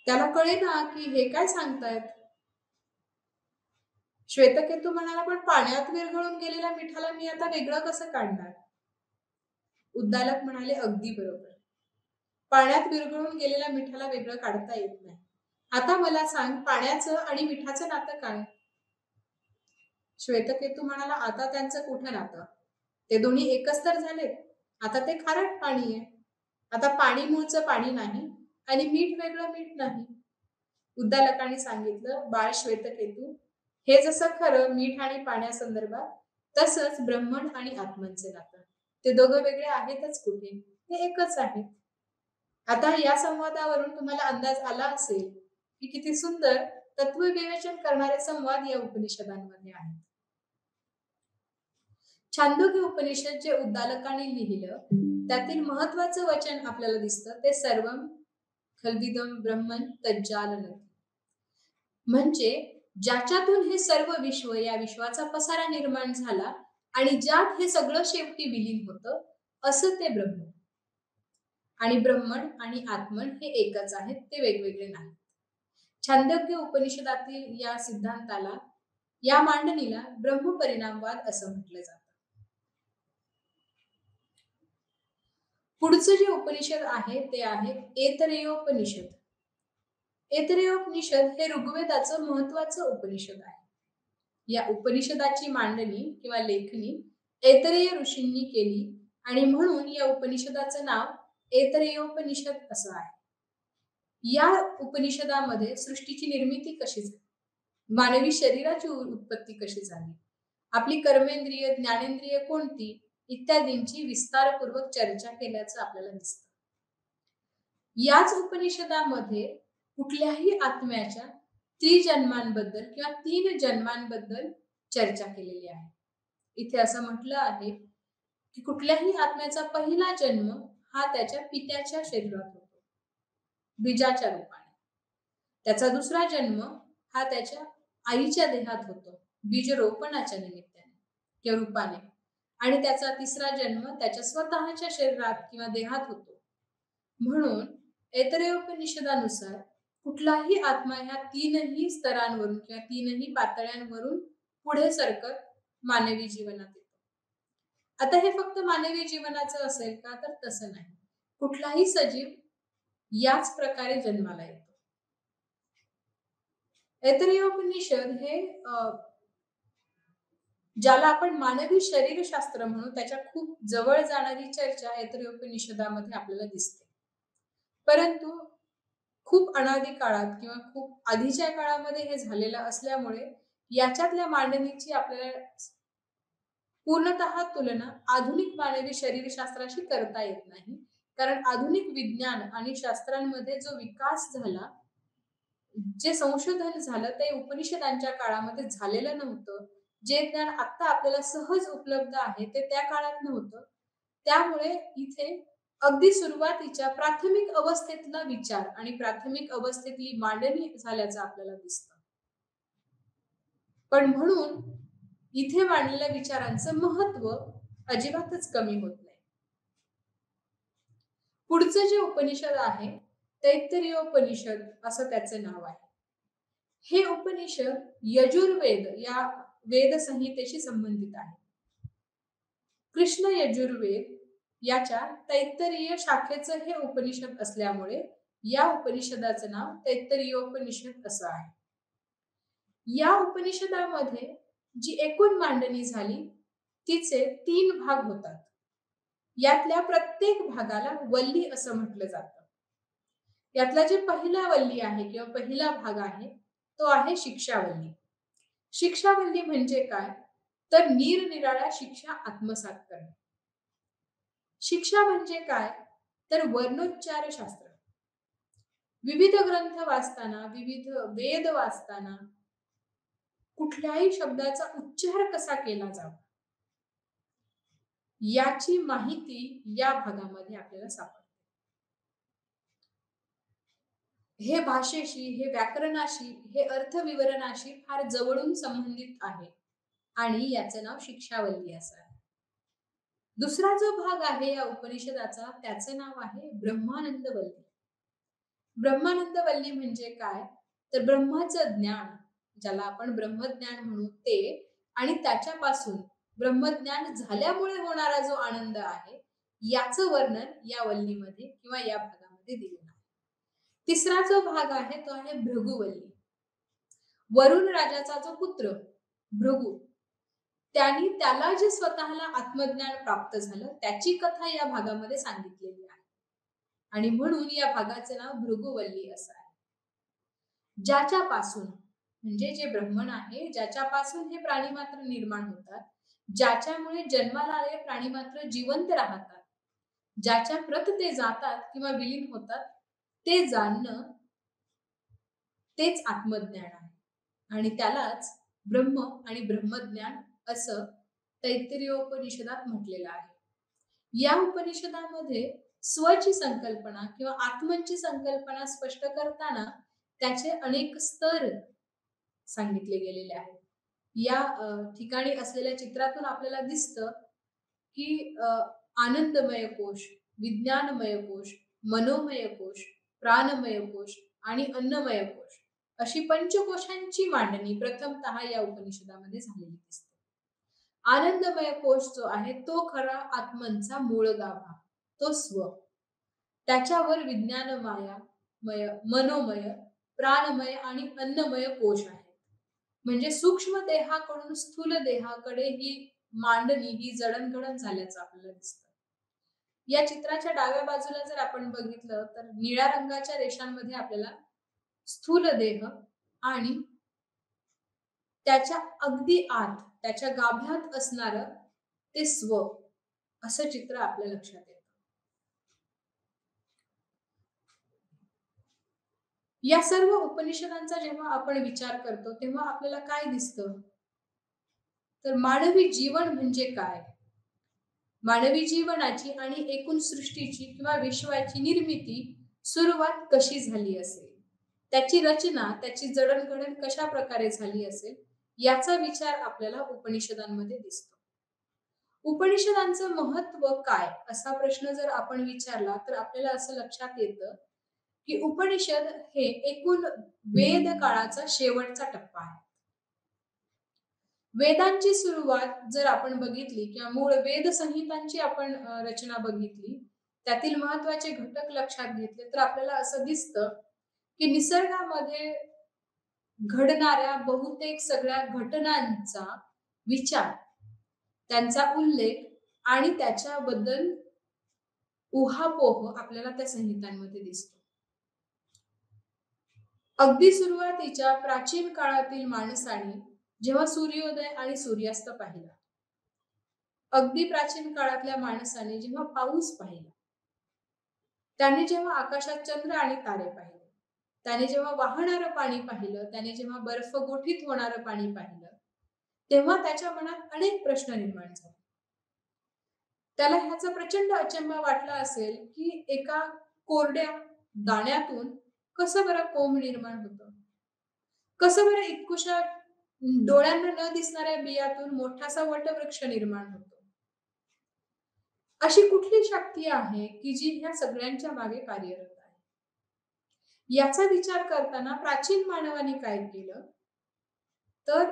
त्याला कळेना की हे काय सांगतायत. श्वेतकेतू म्हणाला, पण पाण्यात विरघळून गेलेल्या मिठाला मी आता वेगळं कसं काढणार. उद्दालक म्हणाले, अगदी बरोबर, पाण्यात विरघळून गेलेल्या मिठाला वेगळं काढता येत नाही. आता मला सांग, पाण्याचं आणि मिठाचं नातं काय. श्वेतकेतू म्हणाला, आता त्यांचं कुठं नातं, ते दोन्ही एकच तर झाले. आता ते खारट पाणी आहे. आता पाणी मूळचं पाणी नाही आणि मीठ वेगळं मीठ नाही. उद्दालकाने सांगितलं, बाळ श्वेतकेतू, हे जसं खरं मीठ आणि पाण्यासंदर्भात, तसंच ब्रह्मन आणि आत्मनचे नातं, ते दोघं वेगळे आहेतच कुठे, ते एकच आहेत. आता या संवादावरून तुम्हाला अंदाज आला असेल की किती सुंदर तत्वविवेचन करणारे संवाद या उपनिषदांमध्ये आहेत. छांदोग्य उपनिषद जे उद्दालकाने लिहिलं, त्यातील महत्वाचं वचन आपल्याला दिसतं ते सर्वम खल्विदम ब्रह्मन तज्जालनति. म्हणजे ज्याच्यातून हे सर्व विश्व, या विश्वाचा पसारा निर्माण झाला आणि ज्यात हे सगळं शेवटी विलीन होतं, असं ते ब्रह्म. आणि ब्रह्मन आणि आत्मन हे एकच आहेत, ते वेगवेगळे नाहीत. छांदोग्य उपनिषदातील या सिद्धांताला, या मांडणीला ब्रह्मपरिणामवाद असं म्हटलं जातं. पुढचं जे उपनिषद आहे ते आहे ऐतरेयोपनिषद. ऐतरेयोपनिषद हे ऋग्वेदाचं महत्वाचं उपनिषद आहे. या उपनिषदाची मांडणी किंवा लेखणी ऐतरेय ऋषींनी केली आणि म्हणून या उपनिषदाचं नाव ऐतरेयोपनिषद असं आहे. या उपनिषदामध्ये सृष्टीची निर्मिती कशी झाली, मानवी शरीराची उत्पत्ती कशी झाली, आपली कर्मेंद्रिय, ज्ञानेंद्रिय कोणती, इत्यादींची विस्तारपूर्वक चर्चा केल्याचं आपल्याला दिसतं. याच उपनिषदामध्ये कुठल्याही आत्म्याच्या त्रिजन्मांबद्दल किंवा 3 जन्मांबद्दल चर्चा केलेली आहे. इथे असं म्हटलं आहे की कुठल्याही आत्म्याचा पहिला जन्म हा त्याच्या पित्याच्या शरीरात होतो, बीजाच्या रूपाने. त्याचा दुसरा जन्म हा त्याच्या आईच्या देहात होतो, बीजरोपणाच्या निमित्ताने किंवा रूपाने. आणि त्याचा तिसरा जन्म त्याच्या स्वतःच्या शरीरात किंवा देहात होतो. म्हणून ऐतरेयोपनिषदानुसार कुठलाही आत्मा ह्या 3ही स्तरांवरून किंवा 3ही पातळ्यांवरून पुढे सरकत मानवी जीवनात येतो. आता हे फक्त मानवी जीवनाचं असेल का, तर तसं नाही. कुठलाही सजीव याच प्रकारे जन्माला येतो. ऐतरेयोपनिषद हे ज्याला आपण मानवी शरीरशास्त्र म्हणू, त्याच्या खूप जवळ जाणारी चर्चा ऐतरेयोपनिषदामध्ये आपल्याला दिसते. परंतु खूप अनादी काळात किंवा खूप आधीच्या काळामध्ये हे झालेलं असल्यामुळे याच्यातल्या मांडणीची आपल्याला पूर्णतः तुलना आधुनिक मानवी शरीरशास्त्राशी करता येत नाही. कारण आधुनिक विज्ञान आणि शास्त्रांमध्ये जो विकास झाला, जे संशोधन झालं, ते उपनिषदांच्या काळामध्ये झालेलं नव्हतं. जे ज्ञान आता आपल्याला सहज उपलब्ध आहे ते त्या काळात नव्हतं. त्यामुळे इथे अगदी सुरुवातीच्या प्राथमिक अवस्थेतला विचार आणि प्राथमिक अवस्थेतली मांडणी झाल्याचं आपल्याला दिसतं. पण म्हणून इथे मांडलेल्या विचारांचं महत्व अजिबातच कमी होत नाही. पुढचं जे उपनिषद आहे तैत्तरीयोपनिषद असं त्याचं नाव आहे. हे उपनिषद यजुर्वेद या वेद संहितेशी संबंधित आहे. कृष्ण यजुर्वेद याच्या तैत्तरीय शाखेचं हे उपनिषद असल्यामुळे या उपनिषदाचं नाव तैत्तरीयोपनिषद असं आहे. या उपनिषदामध्ये जी एकूण मांडणी झाली तिचे 3 भाग होतात. यातल्या प्रत्येक भागाला वल्ली असं म्हटलं जातं. यातला जे पहिला वल्ली आहे किंवा पहिला भाग आहे तो आहे शिक्षावल्ली. शिक्षावल्ली म्हणजे काय? तर निरनिराळ्या शिक्षा आत्मसात करणे. शिक्षा म्हणजे काय? तर वर्णोच्चार शास्त्र. विविध ग्रंथ वाचताना, विविध वेद वाचताना कुठल्याही शब्दाचा उच्चार कसा केला जावा याची माहिती या भागामध्ये आपल्याला सापडते. हे भाषेशी, हे व्याकरणाशी, हे अर्थविवरणाशी फार जवळून संबंधित आहे आणि याचं नाव शिक्षावल्ली असं आहे. दुसरा जो भाग आहे या उपनिषदाचा त्याचं नाव आहे ब्रह्मानंदवल्ली. ब्रह्मानंदवल्ली म्हणजे काय? तर ब्रह्माचं ज्ञान, ज्याला आपण ब्रह्मज्ञान म्हणू ते, आणि त्याच्यापासून ब्रह्मज्ञान झाल्यामुळे होणारा जो आनंद आहे याचं वर्णन या वल्लीमध्ये किंवा या भागामध्ये दिलेलं आहे. तिसरा जो भाग आहे तो आहे भृगुवल्ली. वरुण राजाचा जो पुत्र भृगु, त्यांनी त्याला जे स्वतःला आत्मज्ञान प्राप्त झालं त्याची कथा या भागामध्ये सांगितलेली आहे आणि म्हणून या भागाचे नाव भृगुवल्ली असं आहे. ज्याच्यापासून म्हणजे जे ब्रह्मन आहे, ज्याच्यापासून हे प्राणी मात्र निर्माण होतात, ज्याच्यामुळे जन्माला आलेले प्राणी मात्र जिवंत राहतात, ज्याच्या प्रत ते जातात किंवा विलीन होतात, ते जाणणं तेच आत्मज्ञान आहे आणि त्यालाच ब्रह्म आणि ब्रह्मज्ञान असं तैत्तिरीयोपनिषदात म्हटलेलं आहे. या उपनिषदामध्ये स्वची संकल्पना किंवा आत्मनची संकल्पना स्पष्ट करताना त्याचे अनेक स्तर सांगितले गेलेले आहेत. या ठिकाणी असलेल्या चित्रातून आपल्याला दिसतं की आनंदमय कोश, विज्ञानमय कोश, मनोमय कोश, प्राणमय कोश आणि अन्नमय कोश अशी पंचकोशांची मांडणी प्रथमतः या उपनिषदामध्ये झालेली दिसते. आनंदमय कोश जो आहे तो खरा आत्मनचा मूळ गाभा, तो स्व. त्याच्यावर विज्ञानमय, मनोमय, प्राणमय आणि अन्नमय कोश आहे. म्हणजे सूक्ष्म देहाकडून स्थूल देहाकडे ही मांडणी, ही जडणघडण झाल्याचं आपल्याला दिसतं. या चित्राच्या डाव्या बाजूला जर आपण बघितलं तर निळ्या रंगाच्या रेषांमध्ये आपल्याला स्थूल देह आणि त्याच्या अगदी आत, त्याच्या गाभ्यात असणार ते स्व असं चित्र आपल्या लक्षात येतं. या सर्व उपनिषदांचा जेव्हा आपण विचार करतो तेव्हा आपल्याला काय दिसतं? तर मानवी जीवन म्हणजे काय? मानवी जीवनाची आणि एकूण सृष्टीची किंवा विश्वाची निर्मिती सुरुवात कशी झाली असेल, त्याची रचना, त्याची जडणघडण कशा प्रकारे झाली असेल याचा विचार आपल्याला उपनिषदांमध्ये दिसतो. उपनिषदांचं महत्व काय असा प्रश्न जर आपण विचारला तर आपल्याला असं लक्षात येतं की उपनिषद हे एकूण वेद काळाचा शेवटचा टप्पा आहे. वेदांची सुरुवात जर आपण बघितली किंवा मूळ वेद संहितांची आपण रचना बघितली, त्यातील महत्वाचे घटक लक्षात घेतले तर आपल्याला असं दिसतं की निसर्गामध्ये घडणाऱ्या बहुतेक सगळ्या घटनांचा विचार, त्यांचा उल्लेख आणि त्याच्याबद्दल उहापोह आपल्याला त्या संहितांमध्ये दिसतो. अगदी सुरुवातीच्या प्राचीन काळातील माणसाने जेव्हा सूर्योदय आणि सूर्यास्त पाहिला, अगदी प्राचीन काळातल्या माणसाने जेव्हा पाऊस पाहिला, त्याने जेव्हा आकाशात चंद्र आणि तारे पाहिले, त्याने जेव्हा वाहणारं पाणी पाहिलं, त्याने जेव्हा बर्फ गोठीत होणारं पाणी पाहिलं, तेव्हा त्याच्या मनात अनेक प्रश्न निर्माण झाले. त्याला ह्याचा प्रचंड अचंबा वाटला असेल की एका कोरड्या दाण्यातून कसं बरं कोंब निर्माण होतं, कसं बरं इतकुशा डोळ्यांना न दिसणाऱ्या बियातून मोठासा वटवृक्ष निर्माण होतो. अशी कुठली शक्ती आहे की जी ह्या सगळ्यांच्या मागे कार्यरत आहे? याचा विचार करताना प्राचीन मानवाने काय केलं तर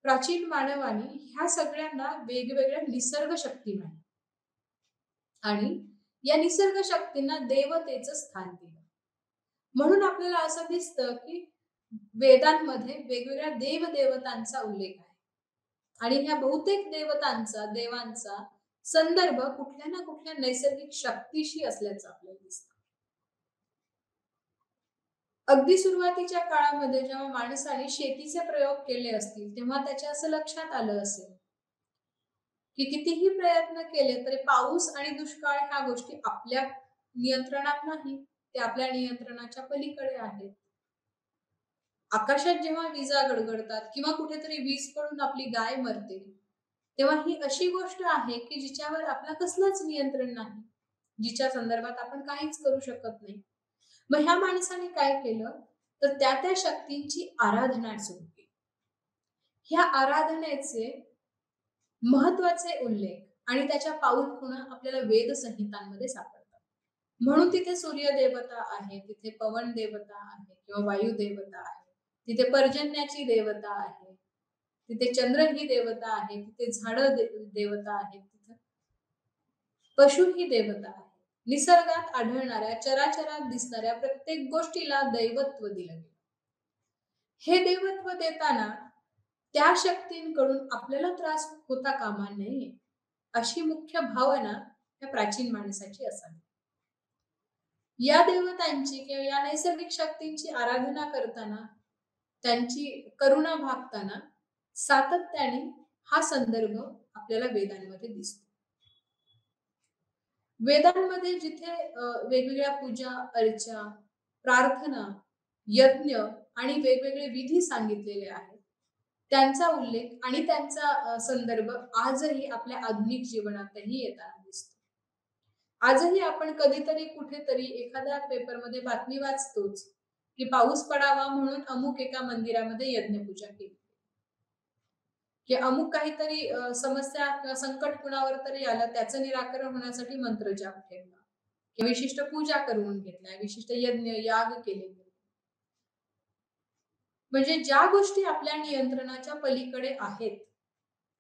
प्राचीन मानवाने ह्या सगळ्यांना वेगवेगळ्या निसर्ग शक्ती मानल्या आणि या निसर्ग शक्तींना देवतेचं स्थान दिलं. म्हणून आपल्याला असं दिसतं की वेदांमध्ये वेगवेगळ्या देवदेवतांचा उल्लेख आहे आणि ह्या बहुतेक देवांचा संदर्भ कुठल्या ना कुठल्या नैसर्गिक शक्तीशी असल्याचं आपल्याला दिसतं. अगदी सुरुवातीच्या काळामध्ये जेव्हा माणसाने शेतीचे प्रयोग केले असतील, तेव्हा त्याच्या असं लक्षात आलं असेल की कितीही प्रयत्न केले तरी पाऊस आणि दुष्काळ ह्या गोष्टी आपल्या नियंत्रणात नाही, ते आपल्या नियंत्रणाच्या पलीकडे आहेत. आकाशात जेव्हा विजा गडगडतात किंवा कुठेतरी वीज पडून आपली गाय मरते, तेव्हा ही अशी गोष्ट आहे की जिच्यावर आपला कसलंच नियंत्रण नाही, जिच्या संदर्भात आपण काहीच करू शकत नाही. मग ह्या माणसाने काय केलं, तर त्या त्या शक्तींची आराधना सुरू केली. ह्या आराधनेचे महत्वाचे उल्लेख आणि त्याच्या पाऊल खुणा आपल्याला वेद संहितांमध्ये सापडतात. म्हणून तिथे सूर्य देवता आहे, तिथे पवन देवता आहे किंवा वायू देवता आहे, तिथे पर्जन्याची देवता आहे, तिथे चंद्र ही देवता आहे, तिथे झाड देवता आहे, तिथे पशु ही देवता आहे. निसर्गात आढळणाऱ्या चराचरात दिसणाऱ्या प्रत्येक गोष्टीला दैवत्व दिलं गेलं. हे दैवत्व देताना त्या शक्तींकडून आपल्याला त्रास होता कामा नये, अशी मुख्य भावना या प्राचीन माणसाची असावी. या देवतांची किंवा या नैसर्गिक शक्तींची आराधना करताना, त्यांची करुणा भागताना सातत्याने हा संदर्भ आपल्याला वेदांमध्ये दिसतो. वेदांमध्ये जिथे वेगवेगळ्या पूजा अर्चा, प्रार्थना, यज्ञ आणि वेगवेगळे विधी सांगितलेले आहेत, त्यांचा उल्लेख आणि त्यांचा संदर्भ आजही आपल्या आधुनिक जीवनातही येताना दिसतो. आजही आपण कधीतरी कुठेतरी एखाद्या पेपरमध्ये बातमी वाचतोच की पाऊस पडावा म्हणून अमुक एका मंदिरामध्ये यज्ञपूजा केली, की अमुक काहीतरी समस्या किंवा संकट कुणावर तरी आलं, त्याचं निराकरण होण्यासाठी मंत्र जाप केला किंवा विशिष्ट पूजा करून घेतल्या, विशिष्ट यज्ञ याग केले. म्हणजे ज्या गोष्टी आपल्या नियंत्रणाच्या पलीकडे आहेत,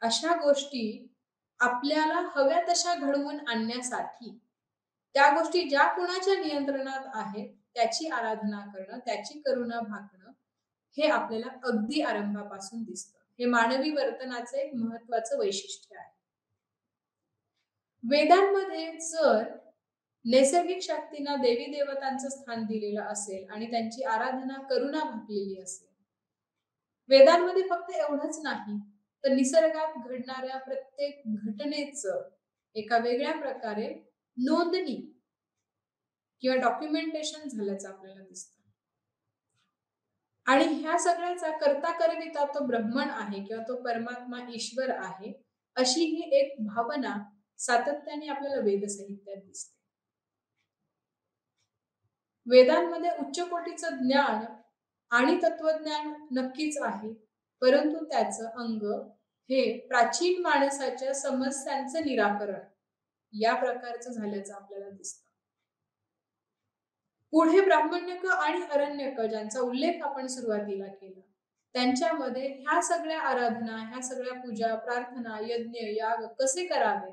अशा गोष्टी आपल्याला हव्या तशा घडवून आणण्यासाठी, त्या गोष्टी ज्या कोणाच्या नियंत्रणात आहेत त्याची आराधना करणं, त्याची करुणा भागणं, हे आपल्याला अगदी आरंभापासून दिसतं. हे मानवी वर्तनाचं एक महत्वाचं वैशिष्ट्य आहे. वेदांमध्ये जर नैसर्गिक शक्तींना देवी देवतांचं स्थान दिलेलं असेल आणि त्यांची आराधना करुणा भागलेली असेल, वेदांमध्ये फक्त एवढंच नाही तर निसर्गात घडणाऱ्या प्रत्येक घटनेचं एका वेगळ्या प्रकारे नोंदणी किंवा डॉक्युमेंटेशन झाल्याचं आपल्याला दिसतं. आणि ह्या सगळ्याचा करता करविता तो ब्रह्मन आहे किंवा तो परमात्मा ईश्वर आहे, अशी ही एक भावना सातत्याने आपल्याला वेद साहित्यात दिसते. वेदांमध्ये उच्च कोटीचं ज्ञान आणि तत्वज्ञान नक्कीच आहे, परंतु त्याचं अंग हे प्राचीन माणसाच्या समस्यांचं निराकरण या प्रकारचं झाल्याचं आपल्याला दिसतं. पुढे ब्राह्मण्यक आणि अरण्यक ज्यांचा उल्लेख आपण सुरुवातीला केला, त्यांच्यामध्ये ह्या सगळ्या आराधना, ह्या सगळ्या पूजा, प्रार्थना, यज्ञ, याग कसे करावे,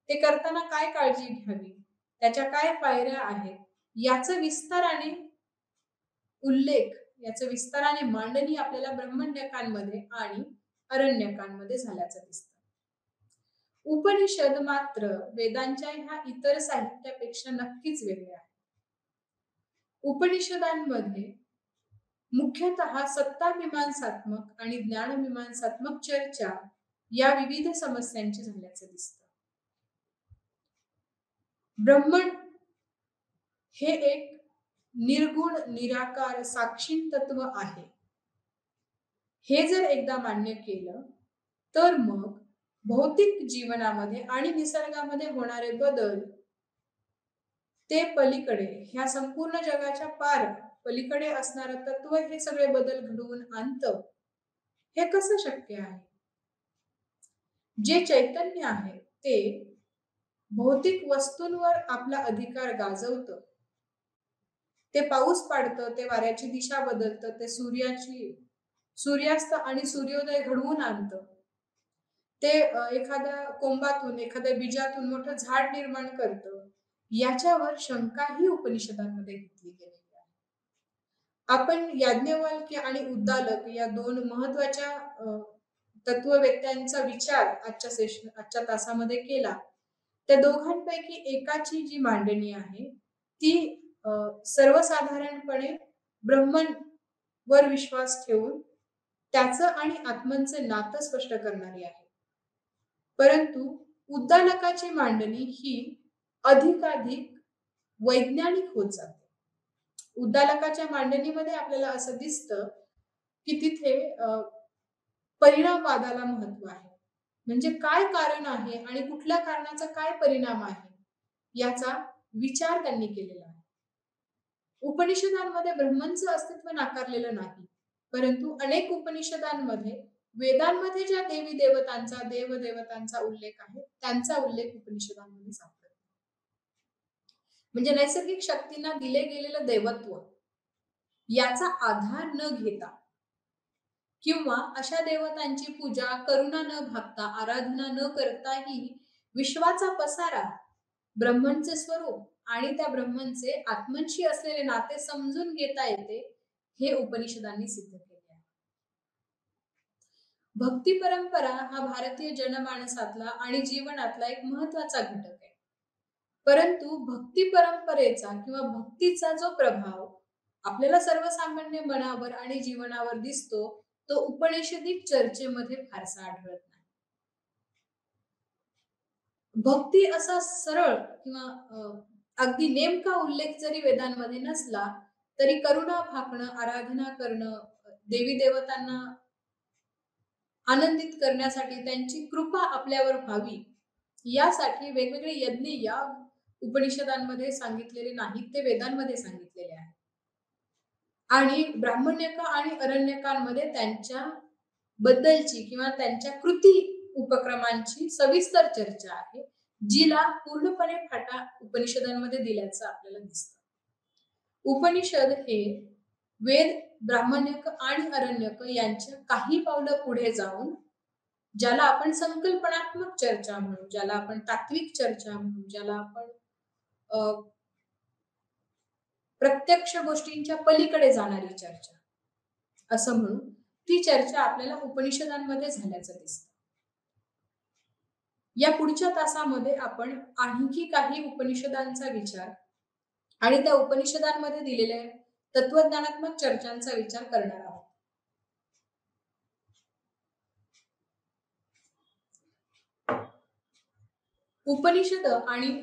ते करताना काय काळजी घ्यावी, त्याच्या काय पायऱ्या आहेत, याचं विस्ताराने उल्लेख, याचं विस्ताराने मांडणी आपल्याला ब्रह्मण्यकांमध्ये आणि अरण्यकांमध्ये झाल्याचं दिसतं. उपनिषद मात्र वेदांच्या ह्या इतर साहित्यापेक्षा नक्कीच वेगळे आहे. उपनिषदांमध्ये मुख्यतः सत्ता मीमांसात्मक आणि ज्ञान मीमांसात्मक चर्चा या विविध समस्यांची झाल्याचं दिसतं. ब्रह्मन हे एक निर्गुण निराकार साक्षी तत्व आहे. हे जर एकदा मान्य केलं तर मग भौतिक जीवनामध्ये आणि निसर्गामध्ये होणारे बदल, ते पलीकडे, ह्या संपूर्ण जगाच्या पार पलीकडे असणारं तत्व हे सगळे बदल घडवून आणतं, हे कसं शक्य आहे? जे चैतन्य आहे ते भौतिक वस्तूंवर आपला अधिकार गाजवतं, ते पाऊस पाडतं, ते वाऱ्याची दिशा बदलतं, ते सूर्यास्त आणि सूर्योदय घडवून आणतं, ते एखाद्या कोंबातून, एखाद्या बीजातून मोठं झाड निर्माण करतं, याच्यावर शंकाही उपनिषदांमध्ये घेतली गेलेली आहे. आपण याज्ञवल्क्य आणि उद्दालक या दोन महत्वाच्या तत्ववेत्यांचा विचार आजच्या तासामध्ये केला. त्या दोघांपैकी एकाची जी मांडणी आहे ती सर्वसाधारणपणे ब्रह्मन वर विश्वास ठेवून त्याचं आणि आत्मनचे नातं स्पष्ट करणारी आहे. परंतु उद्दालकाची मांडणी ही अधिकाधिक वैज्ञानिक होत जाते. उद्दालकाच्या मांडणीमध्ये आपल्याला असं दिसतं की तिथे परिणामवादाला महत्व आहे. म्हणजे काय कारण आहे आणि कुठल्या कारणाचा काय परिणाम आहे याचा विचार त्यांनी केलेला आहे. उपनिषदांमध्ये ब्रह्मांचं अस्तित्व नाकारलेलं नाही, परंतु अनेक उपनिषदांमध्ये वेदांमध्ये ज्या देवी देवतांचा देवदेवतांचा उल्लेख आहे त्यांचा उल्लेख उपनिषदांमध्ये सापडतो. म्हणजे नैसर्गिक शक्तींना दिले गेलेलं देवत्व याचा आधार न घेता किंवा अशा देवतांची पूजा करुणा न भागता आराधना न करताही विश्वाचा पसारा, ब्रह्मणचे स्वरूप आणि त्या ब्रह्मणचे आत्मनशी असलेले नाते समजून घेता येते हे उपनिषदांनी सिद्ध केले आहे. भक्ती परंपरा हा भारतीय जनमानसातला आणि जीवनातला एक महत्वाचा घटक आहे. परंतु भक्ती परंपरेचा किंवा भक्तीचा जो प्रभाव आपल्याला सर्वसामान्य मनावर आणि जीवनावर दिसतो तो उपनिषदिक चर्चेमध्ये फारसा आढळत नाही. भक्ती असा सरळ किंवा अगदी नेमका उल्लेख जरी वेदांमध्ये नसला तरी करुणा भाकणं, आराधना करणं, देवी देवतांना आनंदित करण्यासाठी त्यांची कृपा आपल्यावर व्हावी यासाठी वेगवेगळे यज्ञ याग उपनिषदांमध्ये सांगितलेले नाहीत, ते वेदांमध्ये सांगितलेले आहे. आणि ब्राह्मण्यका आणि अरण्यकांमध्ये त्यांच्या बद्दलची किंवा त्यांच्या कृती उपक्रमांची सविस्तर चर्चा आहे, जिला पूर्णपणे फाटा उपनिषदांमध्ये दिल्याचं आपल्याला दिसतं. उपनिषद हे वेद, ब्राह्मण्यक आणि अरण्यक यांच्या काही पावलं पुढे जाऊन ज्याला आपण संकल्पनात्मक चर्चा म्हणू, ज्याला आपण तात्विक चर्चा म्हणू, ज्याला आपण प्रत्यक्ष गोष्टींच्या पलीकडे जाणारी चर्चा असं म्हणून, ती चर्चा आपल्याला उपनिषदांमध्ये झाल्याचं दिसतं. या पुढच्या तासामध्ये आपण आणखी काही उपनिषदांचा विचार आणि त्या उपनिषदांमध्ये दिलेल्या तत्वज्ञानात्मक चर्चांचा विचार करणार आहोत. उपनिषद आणि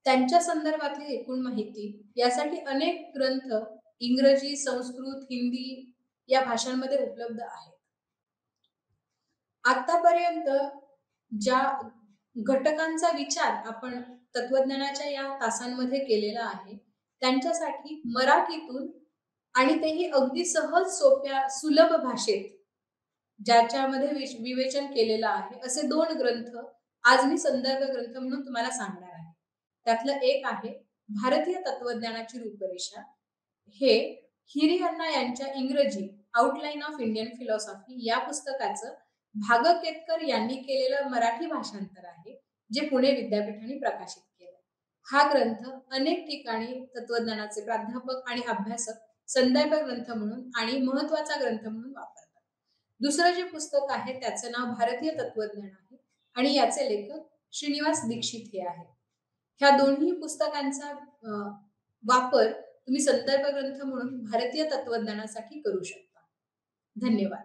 त्यांच्या संदर्भातली एकूण माहिती यासाठी अनेक ग्रंथ इंग्रजी, संस्कृत, हिंदी या भाषांमध्ये उपलब्ध आहेत. आतापर्यंत ज्या घटकांचा विचार आपण तत्वज्ञानाच्या या तासांमध्ये केलेला आहे त्यांच्यासाठी मराठीतून आणि तेही अगदी सहज सोप्या सुलभ भाषेत ज्याच्यामध्ये विवेचन केलेलं आहे असे 2 ग्रंथ आज मी संदर्भ ग्रंथ म्हणून तुम्हाला सांगणार आहे. त्यातलं एक आहे भारतीय तत्वज्ञानाची रूपरेषा. हे हिरी अण्णा यांच्या इंग्रजी आउटलाईन ऑफ इंडियन फिलॉसॉफी या पुस्तकाचं भागकेतकर यांनी केलेलं मराठी भाषांतर आहे, जे पुणे विद्यापीठाने प्रकाशित केलं. हा ग्रंथ अनेक ठिकाणी तत्वज्ञानाचे प्राध्यापक आणि अभ्यासक संदर्भ ग्रंथ म्हणून आणि महत्वाचा ग्रंथ म्हणून वापरतात. दुसरं जे पुस्तक आहे त्याचं नाव भारतीय तत्वज्ञान आहे आणि याचे लेखक श्रीनिवास दीक्षित हे आहेत. ह्या दोन्ही पुस्तकांचा वापर तुम्ही संदर्भ ग्रंथ म्हणून भारतीय तत्वज्ञानासाठी करू शकता. धन्यवाद.